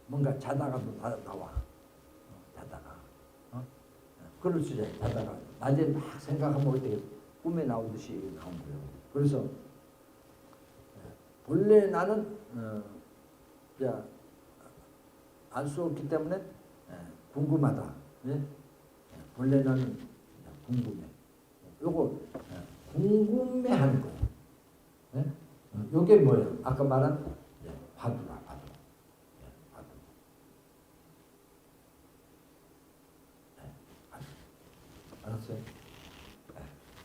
Speaker 2: 뭔가 자다가도 나와. 자다가. 그럴 수 있어요. 자다가. 낮에 막 생각하면 어떻게 꿈에 나오듯이 나온 거예요. 그래서 본래 나는 알 수 없기 때문에 궁금하다. 본래 나는 궁금해. 요거 궁금해하는 거예요. 요게 뭐예요? 아까 말한 화두라. 화두. 알았어요?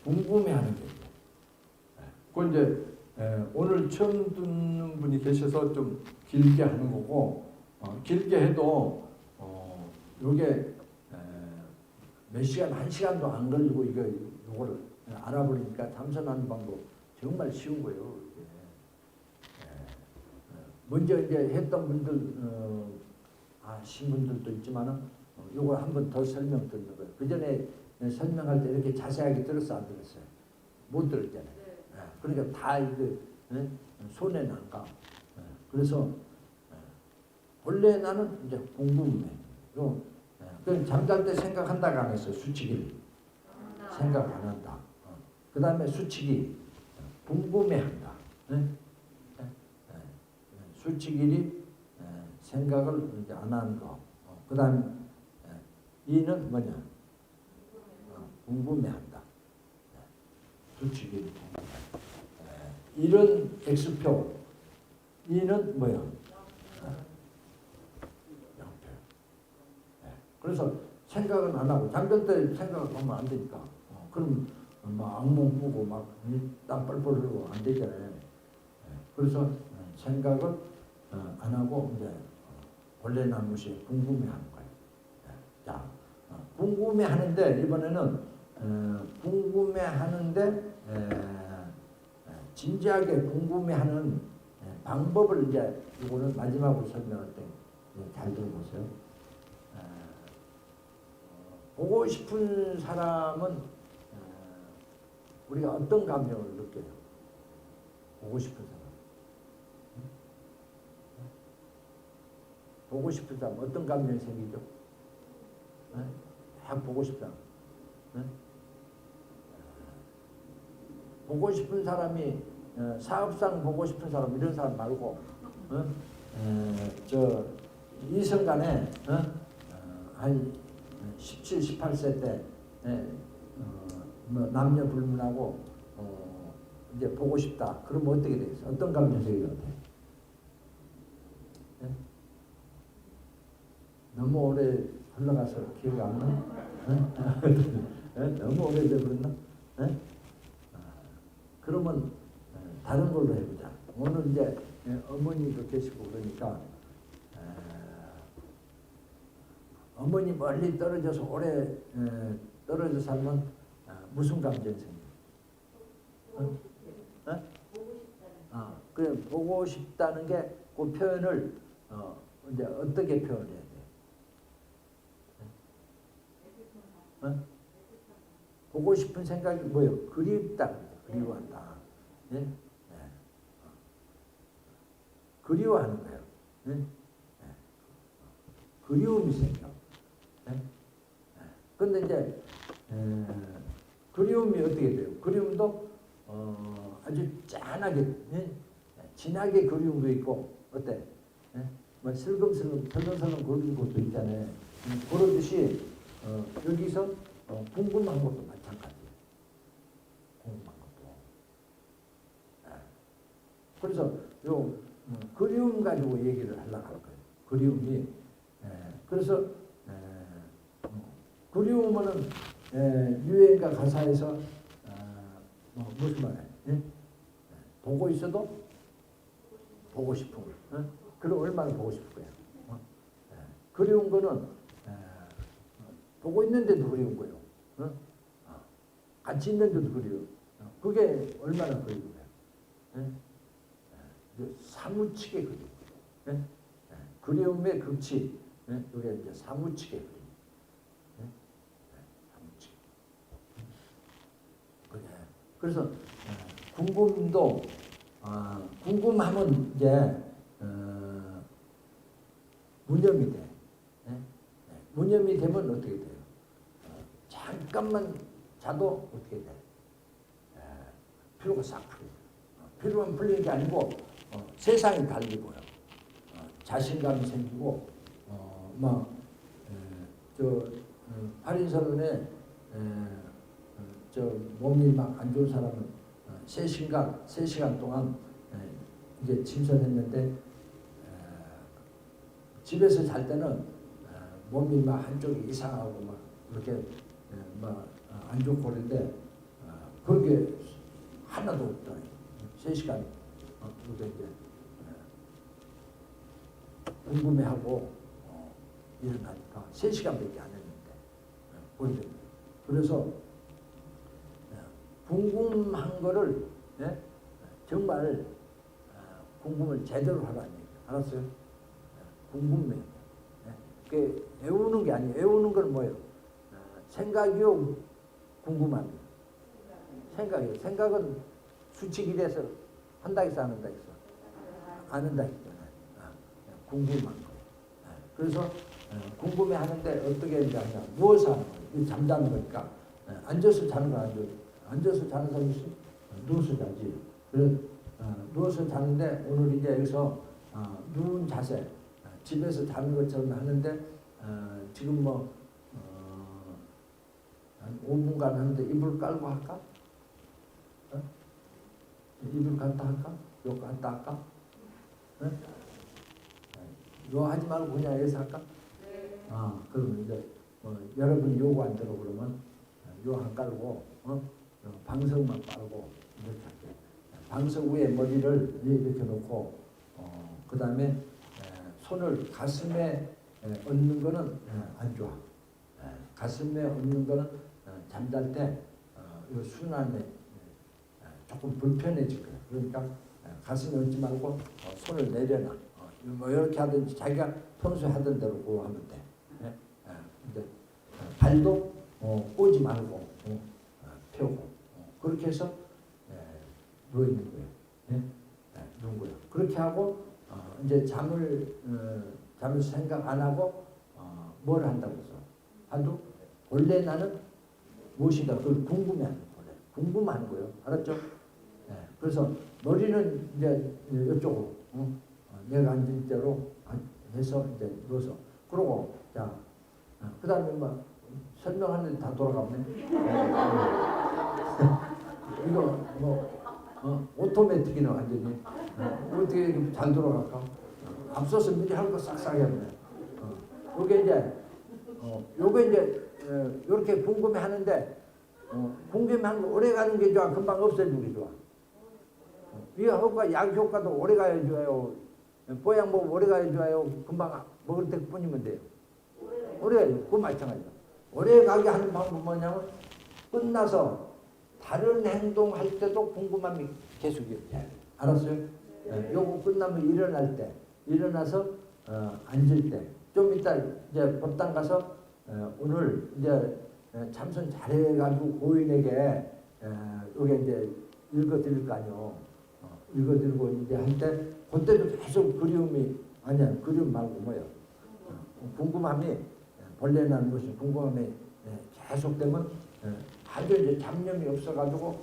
Speaker 2: 궁금해하는 게 이제. 그 이제 오늘 처음 듣는 분이 계셔서 좀 길게 하는 거고 길게 해도 요게 몇 시간, 한 시간도 안 걸리고 요거를 알아보니까 참선하는 방법 정말 쉬운 거예요. 먼저 이제 했던 분들 아신 분들도 있지만은 요거 한 번 더 설명 드리는 거예요. 그 전에 설명할 때 이렇게 자세하게 들었어 안 들었어요? 못 들었잖아요. 그러니까 다 이거 손에는 안 가. 그래서 본래 나는 이제 궁금해. 그럼 잠잘 때 생각한다가 안 했어. 수치기를 생각 안 한다. 그 다음에 수치기 궁금해한다. 수치기리 생각을 이제 안 하는 거. 그 다음에 이는 뭐냐? 궁금해한다. 수치기리 이런 X표. 이는 뭐야? 양표. 그래서 생각은 안 하고 잠들 때 생각하면 안 되니까. 그럼 막 악몽 꾸고 막 땀 뻘뻘 흘리고 안 되잖아요. 그래서 생각을 안 하고 이제 원래 나는 것이 궁금해하는 거예요. 자, 궁금해하는데 이번에는 궁금해하는데 진지하게 궁금해하는 방법을 이제 이거는 마지막으로 설명할 때 잘 들어보세요. 보고 싶은 사람은 우리가 어떤 감정을 느껴요? 보고 싶은 사람. 보고 싶은 사람 어떤 감정이 생기죠? 다 보고 싶다. 보고 싶은 사람이 사업상 보고 싶은 사람 이런 사람 말고 저 이성간에 한 17, 18세 때 뭐 남녀 불문하고 이제 보고 싶다. 그러면 어떻게 되겠어? 어떤 감정이 생겨요? 너무 오래 흘러가서 기억이 안 나? 너무 오래돼 버렸나? 그러면 다른 걸로 해보자. 오늘 이제 어머니도 계시고 그러니까 어머니 멀리 떨어져서 오래 떨어져 살면 무슨 감정이 생겨? 그래 보고 싶다는 게 그 표현을 이제 어떻게 표현해야 돼? 보고 싶은 생각이 뭐예요? 그립다, 그리워한다. 예? 그리워하는 거예요. 예? 그리움이 생겨. 근데 이제 그리움이 어떻게 돼요? 그리움도 아주 짠하게, 진하게 그리운 거 있고 어때? 뭐 슬금슬금 설렁설렁 그리는 것도 있잖아요. 그러듯이 여기서 궁금한 것도 마찬가지예요. 궁금한 것도. 그래서 요 그리움 가지고 얘기를 하려고 할 거예요. 그리움이. 그래서 그리움은 유행가 가사에서 무슨 말이에요? 보고 있어도 보고 싶은 거. 그럼 얼마나 보고 싶을 거야. 그리운 거는 보고 있는데도 그리운 거예요. 같이 있는데도 그리워. 그게 얼마나 그리운 거야. 사무치게 그리운 거예요. 그리움의 극치. 이게 이제 사무치게 그리움. 사무치게. 그래서 궁금도 궁금하면 이제 무념이 돼. 무념이 되면 어떻게 돼요? 잠깐만 자도 어떻게 돼? 피로가 싹 풀려. 피로만 풀리는 게 아니고 세상이 달리고요. 자신감이 생기고 팔인서론에 저 몸이 막 안 좋은 사람은 3시간 동안 이제 침선했는데 집에서 잘 때는 몸이 막 한쪽이 이상하고 막 이렇게 막 안 좋고 그런데 그런 게 하나도 없더라고요. 3시간 이렇게 이제 궁금해하고 일어나니까 3시간밖에 안 했는데 오히려 그래서 궁금한 거를 정말 궁금을 제대로 하라는 얘기예요. 알았어요? 궁금해. 그게 외우는 게 아니에요. 외우는 건 뭐예요? 생각이요, 궁금함이요. 생각이요. 생각은 수칙이 돼서 한다 해서 안 한다 해서 안 한다 했잖아요. 궁금한 거. 그래서 궁금해 하는데 어떻게 하냐? 누워서 하는 거예요. 잠자는 거니까. 앉아서 자는 거 아니죠. 앉아서 자는 사람이 있어? 누워서 자지. 그래서 누워서 자는데 오늘 이제 여기서 누운 자세, 집에서 자는 것처럼 하는데 지금 뭐 한 5분간 하는데 이불 깔고 할까? 이불 갖다 할까? 요 갖다 할까? 요 하지 말고 그냥 여기서 할까? 그러면 이제 여러분이 요거 안 들어 그러면 요 안 깔고 방석만 깔고 이렇게 할게요. 방석 위에 머리를 이렇게 놓고 그 다음에 손을 가슴에 얹는 거는 안 좋아. 가슴에 얹는 거는 잠잘 때 이 순환에 조금 불편해질 거야. 그러니까 가슴에 얹지 말고 손을 내려놔. 뭐 이렇게 하든지 자기가 평소에 하던 대로 그거 하면 돼. 이제 발도 꼬지 말고 펴고 그렇게 해서 누워 있는 거예요. 누운 거예요. 그렇게 하고 이제 잠을 생각 안 하고 뭘 한다고 해서 하도 원래 나는 무엇이다 그걸 궁금해하는 거예요. 궁금한 거예요. 알았죠? 그래서 머리는 이제 이쪽으로 내가 앉은 대로 해서 이제 누워서 그러고 자 그다음에 뭐 설명하는데 다 돌아가네. 이거 뭐 오토매틱이네 완전히. 어떻게 이렇게 잘 돌아갈까? 앞서서 미리 할 거 싹싹 해야돼. 요게 이제 요렇게 궁금해 하는데 궁금해하는 거 오래 가는 게 좋아? 금방 없어지는 게 좋아? 이 효과, 약 효과도 오래 가야 좋아요. 보양 먹으면 오래 가야 좋아요. 금방 먹을 때 뿐이면 돼요. 오래 가요. 그거 마찬가지야. 오래 가게 하는 방법은 뭐냐면 끝나서 다른 행동할 때도 궁금함이 계속 이어져요. 알았어요? 요거 끝나면 일어날 때, 일어나서 앉을 때, 좀 이따 이제 법당 가서 오늘 이제 참선 잘해가지고 고인에게 여기 이제 읽어드릴 거 아니요. 읽어드리고 이제 할 때 그때도 계속 그리움이 아니야. 그리움 말고 뭐예요? 궁금함이 본래 나는 것이 궁금함이 계속되면 아주 이제 잡념이 없어가지고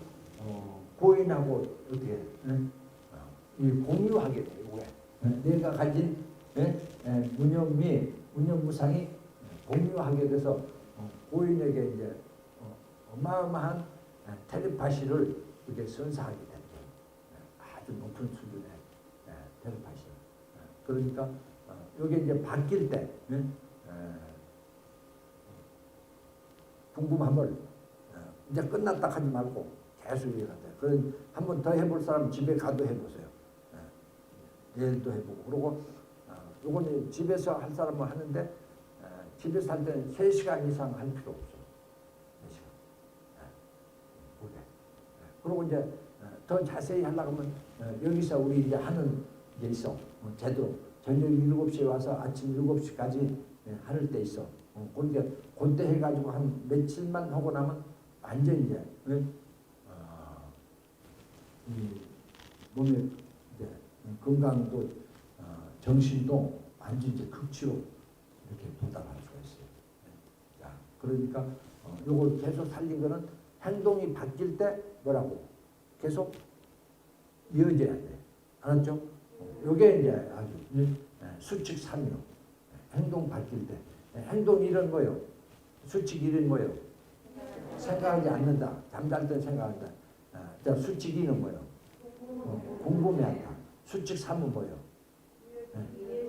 Speaker 2: 고인하고 어떻게 이 공유하게 돼요. 내가 가진 무념이 무념무상이 공유하게 돼서 고인에게 이제 어마어마한 텔레파시를 이렇게 선사하게 되죠. 아주 높은 수준의 텔레파시. 그러니까 이게 이제 바뀔 때 궁금함을 이제 끝났다 하지 말고 계속 이해가돼. 그런 한번 더 해볼 사람 집에 가도 해보세요. 내일도 해보고 그러고 요거는 집에서 할 사람은 하는데 집에서 할 때는 3시간 이상 할 필요 없어. 3시간. 그게. 그리고 이제 더 자세히 하려고 하면 여기서 우리 이제 하는 게 있어. 제대로 저녁 7시에 와서 아침 7시까지 하는 때 있어. 그러니까 그때 해가지고 한 며칠만 하고 나면 완전 이제 이 몸의 이제 건강도 정신도 완전 이제 극치로 이렇게 도달할 수가 있어요. 자, 그러니까 요걸 계속 살린 거는 행동이 바뀔 때 뭐라고 계속 이어져야 돼. 알았죠? 요게 이제 아주 수칙 3요. 행동 바뀔 때. 행동 일은 뭐요? 수칙 일은 뭐요? 생각하지 않는다. 잠잘 때 생각한다. 자, 수칙 2는 뭐요? 궁금해한다. 수칙 3은 뭐요?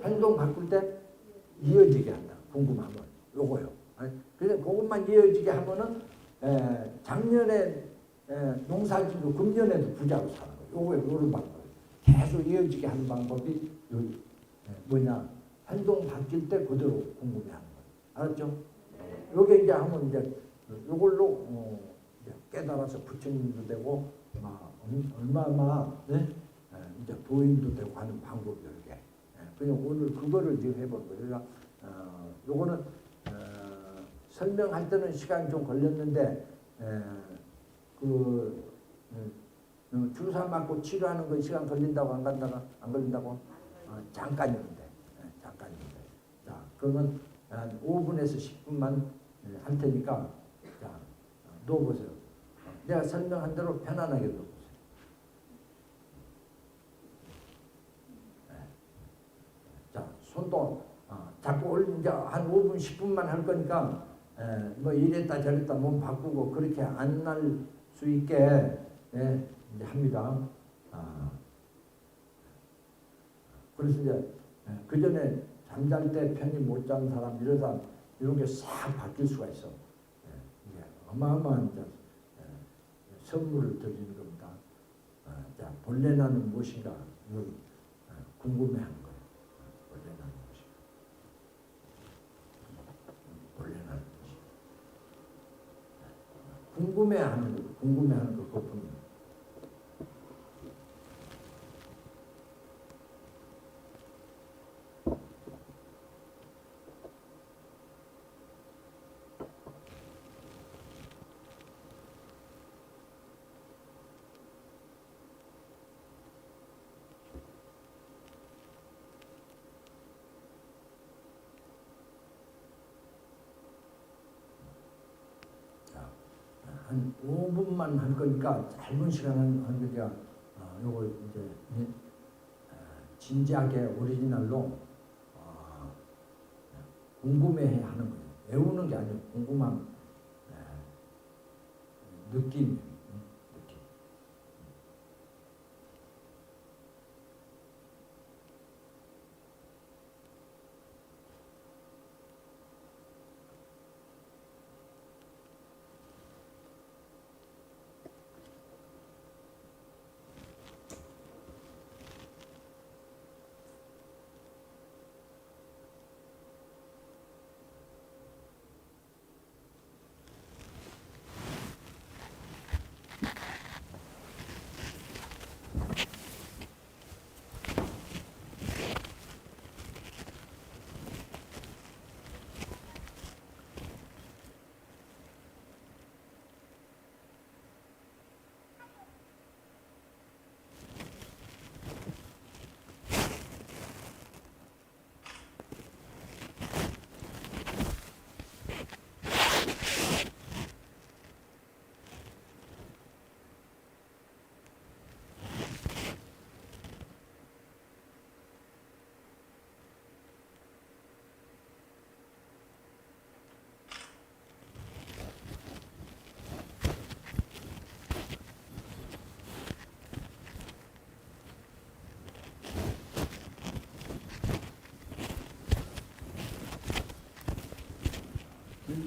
Speaker 2: 행동 바꿀 때 이어지게 한다. 궁금함을. 요거요. 그래서 그것만 이어지게 하면은 작년에 농사짓고 금년에도 부자로 사는 거예요. 요거요. 요런 방법. 계속 이어지게 하는 방법이 여기 뭐냐? 행동 바뀔 때 그대로 궁금해하는 거예요. 알았죠? 요게 이제 하면 이제 요걸로 이제 깨달아서 부처님도 되고 얼마나 이제 도인도 되고 하는 방법이에요. 이게. 그냥 오늘 그거를 지금 해본 거예요. 그러니까 요거는 설명할 때는 시간이 좀 걸렸는데 주사 맞고 치료하는 거 시간 걸린다고 안 걸린다고? 잠깐이는데. 자, 그러면 한 5분에서 10분만 할 테니까 자, 놓아보세요. 내가 설명한 대로 편안하게 놓아보세요. 자, 손도 자꾸 이제 한 5분, 10분만 할 거니까 뭐 이랬다 저랬다 몸 바꾸고 그렇게 안 날 수 있게 이제 합니다. 그래서 이제 그 전에 잠잘 때 편히 못 자는 사람 이런 사람 이런 게 싹 바뀔 수가 있어. 이게 어마어마한 선물을 드리는 겁니다. 자, 본래 나는 무엇인가 이걸 궁금해하는 거예요. 본래 나는 무엇인가. 본래 나는 무엇인가. 궁금해하는 거, 궁금해하는 거 그것뿐이에요. 한 5분만 할 거니까 짧은 시간 한 거니까 요걸 이제 진지하게 오리지널로 궁금해하는 거예요. 외우는 게 아니고 궁금한 느낌.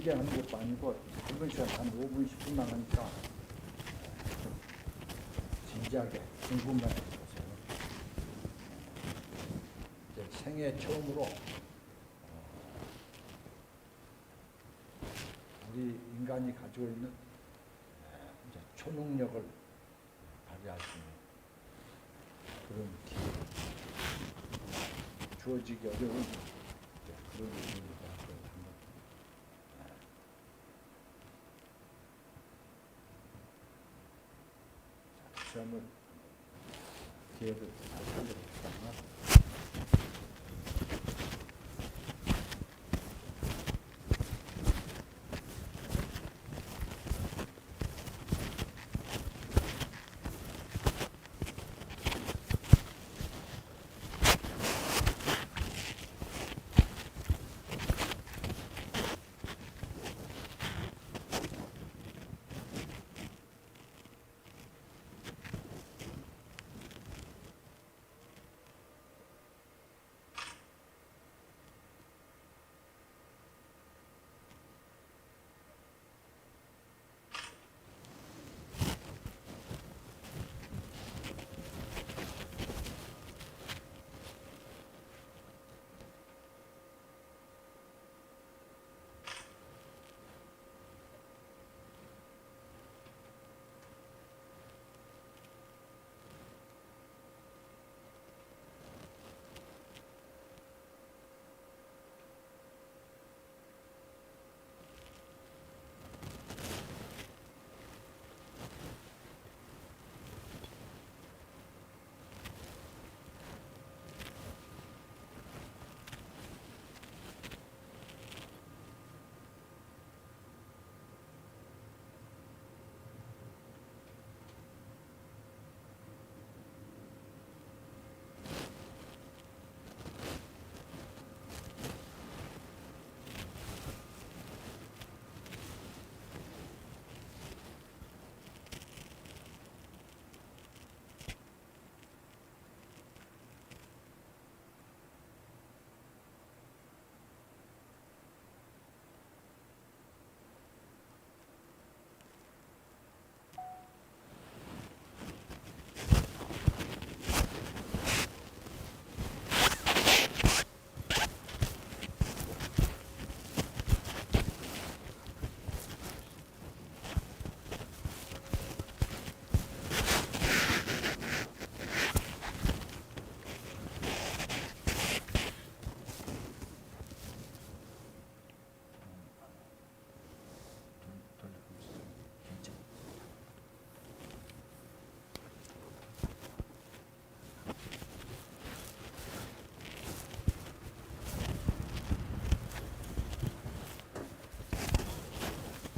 Speaker 2: 길게 하는 것도 아니고 짧은 시간 한 5분, 10분만 하니까 진지하게 궁금해 보세요. 이제 생애 처음으로 우리 인간이 가지고 있는 이제 초능력을 발휘할 수 있는 그런 기회, 주어지기 어려운 그런 의미가 한번 시험을 기회를 잘 살려봅시다.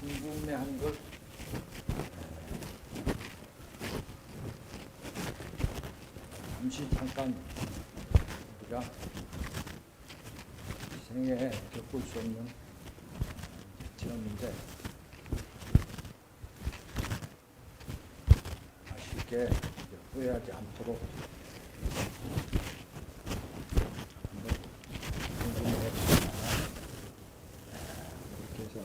Speaker 2: 궁금해하는 걸 잠시 잠깐 우리가 생애에 겪을 수 없는 체험인데 아쉽게 후회하지 않도록 한번 궁금해 봅시다. 이렇게 해서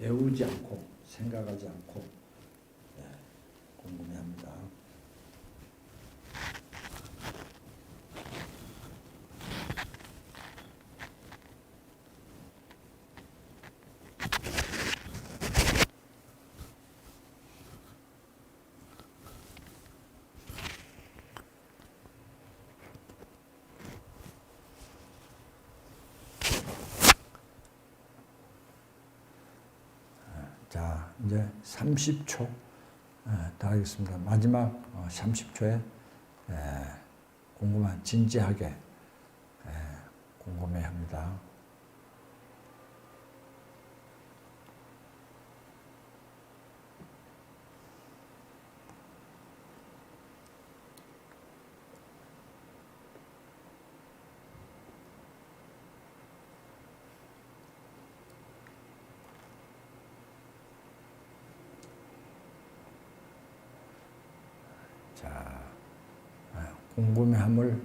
Speaker 2: 외우지 않고 생각하지 않고 궁금해합니다. 자, 이제 30초 다 하겠습니다. 마지막 30초에 궁금한, 진지하게 궁금해합니다. 자, 궁금해함을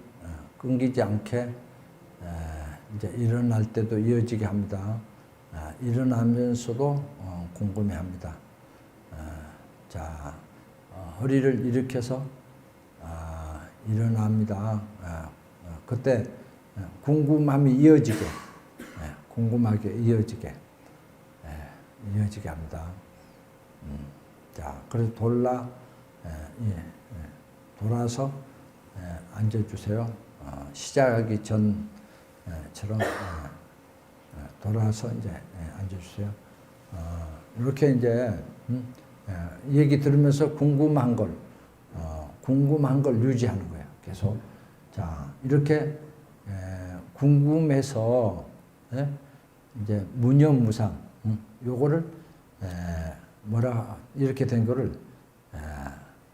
Speaker 2: 끊기지 않게 이제 일어날 때도 이어지게 합니다. 일어나면서도 궁금해합니다. 자, 허리를 일으켜서 일어납니다. 그때 궁금함이 이어지게, 궁금하게 이어지게 합니다. 자, 그래서 돌아서 앉아주세요. 시작하기 전처럼 돌아서 이제 앉아주세요. 이렇게 이제 얘기 들으면서 궁금한 걸 유지하는 거예요. 계속. 자, 이렇게 궁금해서 이제 무념무상 요거를 이렇게 된 거를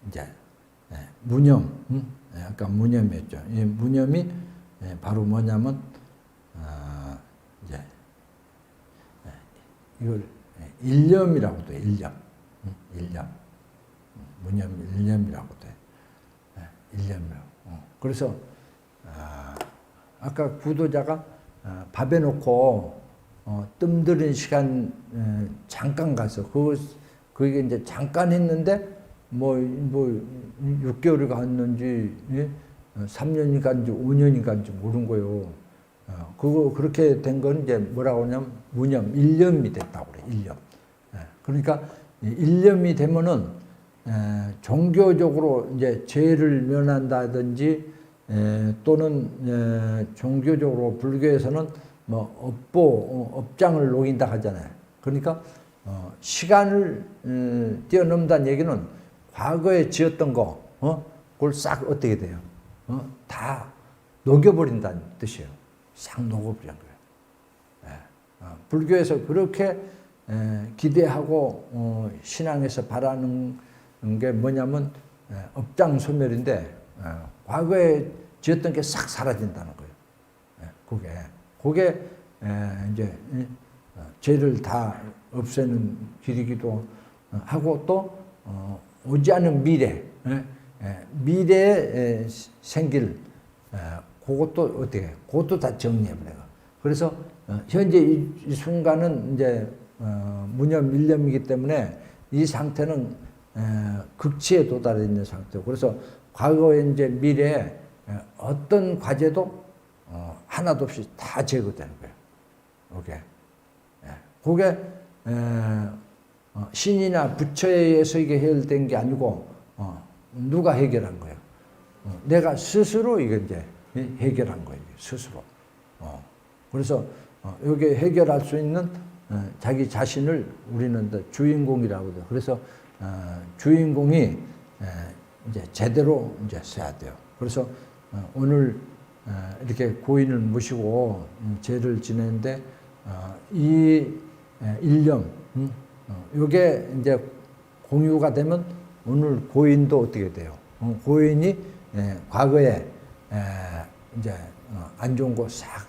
Speaker 2: 이제 무념, 아까 무념이었죠. 이 무념이 바로 뭐냐면 이제 이걸 일념이라고 돼. 일념. 무념 일념이라고 돼. 일념이라고. 그래서 아까 구도자가 밥에 놓고 뜸들인 시간 잠깐 가서 그게 이제 잠깐 했는데 뭐 6개월이 갔는지 3년이 갔는지 5년이 갔는지 모르는 거예요. 그렇게 된 건 이제 뭐라고 하냐면 무념, 일념이 됐다고 그래. 일념. 그러니까 일념이 되면은 종교적으로 이제 죄를 면한다든지 또는 종교적으로 불교에서는 뭐 업장을 녹인다 하잖아요. 그러니까 시간을 뛰어넘는다는 얘기는 과거에 지었던 거 그걸 싹 어떻게 돼요? 다 녹여버린다는 뜻이에요. 싹 녹여버리는 거예요. 불교에서 그렇게 기대하고 신앙에서 바라는 게 뭐냐면 업장 소멸인데 과거에 지었던 게 싹 사라진다는 거예요. 그게 이제 죄를 다 없애는 길이기도 하고 또 오지 않은 미래에 생길 그것도 어떻게 그것도 다 정리해버려요. 그래서 현재 이 순간은 이제 무념 일념이기 때문에 이 상태는 극치에 도달해 있는 상태고 그래서 과거에 이제 미래에 어떤 과제도 하나도 없이 다 제거되는 거예요. 그게 신이나 부처에 의해서 이게 해결된 게 아니고 누가 해결한 거예요. 내가 스스로 이게 이제 해결한 거예요. 스스로. 그래서 여기 해결할 수 있는 자기 자신을 우리는 주인공이라고 해요. 그래서 주인공이 이제 제대로 이제 써야 돼요. 그래서 오늘 이렇게 고인을 모시고 제를 지내는데 이 일념, 요게 이제 공유가 되면 오늘 고인도 어떻게 돼요? 고인이 과거에 이제 안 좋은 거 싹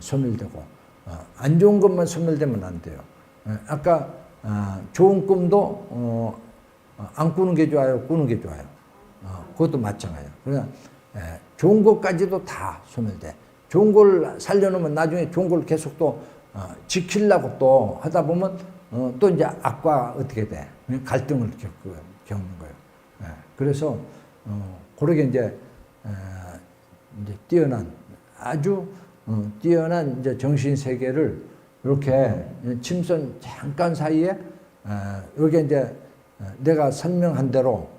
Speaker 2: 소멸되고 안 좋은 것만 소멸되면 안 돼요. 아까 좋은 꿈도 안 꾸는 게 좋아요, 꾸는 게 좋아요. 그것도 마찬가지예요. 그러니까 좋은 것까지도 다 소멸돼. 좋은 걸 살려놓으면 나중에 좋은 걸 계속 또 지키려고 또 하다 보면 또 이제 악과 어떻게 돼? 갈등을 겪는 거예요. 그래서 그러게 이제 뛰어난 아주 뛰어난 이제 정신 세계를 이렇게 침선 잠깐 사이에 여기 이제 내가 설명한 대로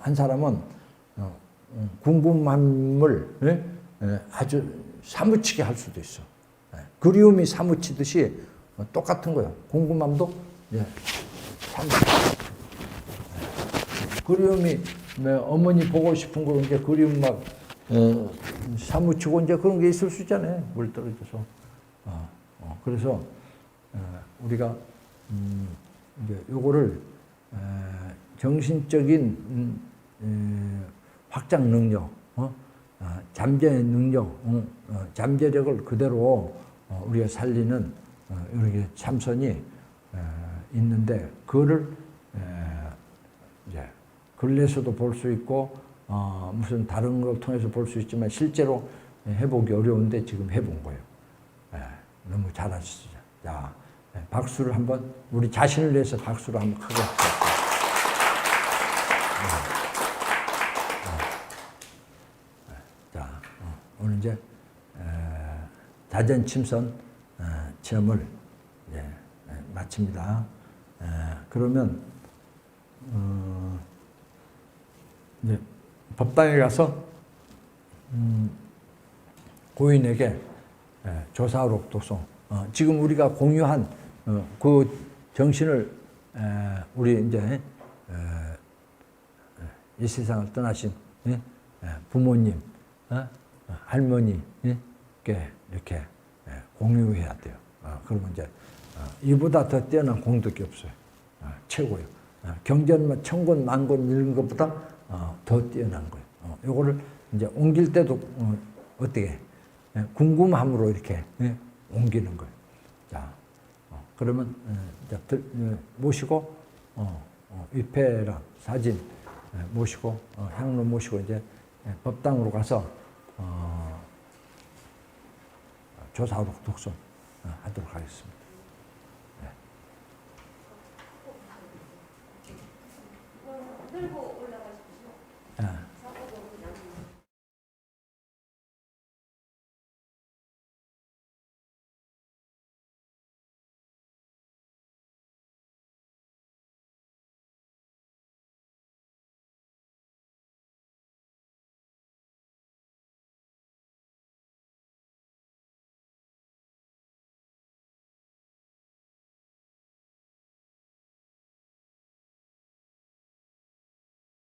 Speaker 2: 한 사람은 궁금함을 아주 사무치게 할 수도 있어. 그리움이 사무치듯이 똑같은 거예요. 궁금함도 그리움이 어머니 보고 싶은 거 이제 그리움 막 사무치고 이제 그런 게 있을 수 있잖아요. 물 떨어져서. 그래서 우리가 이제 요거를 정신적인 확장 능력, 잠재 능력, 잠재력을 그대로 우리가 살리는 이렇게 참선이 있는데 그거를 이제 글에서도 볼 수 있고 무슨 다른 걸 통해서 볼 수 있지만 실제로 해보기 어려운데 지금 해본 거예요. 너무 잘하셨어요. 자, 박수를 한번 우리 자신을 위해서 박수를 한번 크게 합시다. 자, 오늘 이제 자전침선 체험을 이제 마칩니다. 그러면 이제 법당에 가서 고인에게 조사록 독송 지금 우리가 공유한 그 정신을 우리 이제 이 세상을 떠나신 부모님, 할머니께 이렇게 공유해야 돼요. 그러면 이제 이보다 더 뛰어난 공덕이 없어요. 최고예요. 경전만 천권 만권 읽는 것보다 더 뛰어난 거예요. 요거를 이제 옮길 때도 어떻게 궁금함으로 이렇게 옮기는 거예요. 자, 그러면 이제 모시고 위패랑 사진 모시고 향로 모시고 이제 법당으로 가서 조사록 독송 하도록 하겠습니다.
Speaker 1: 들고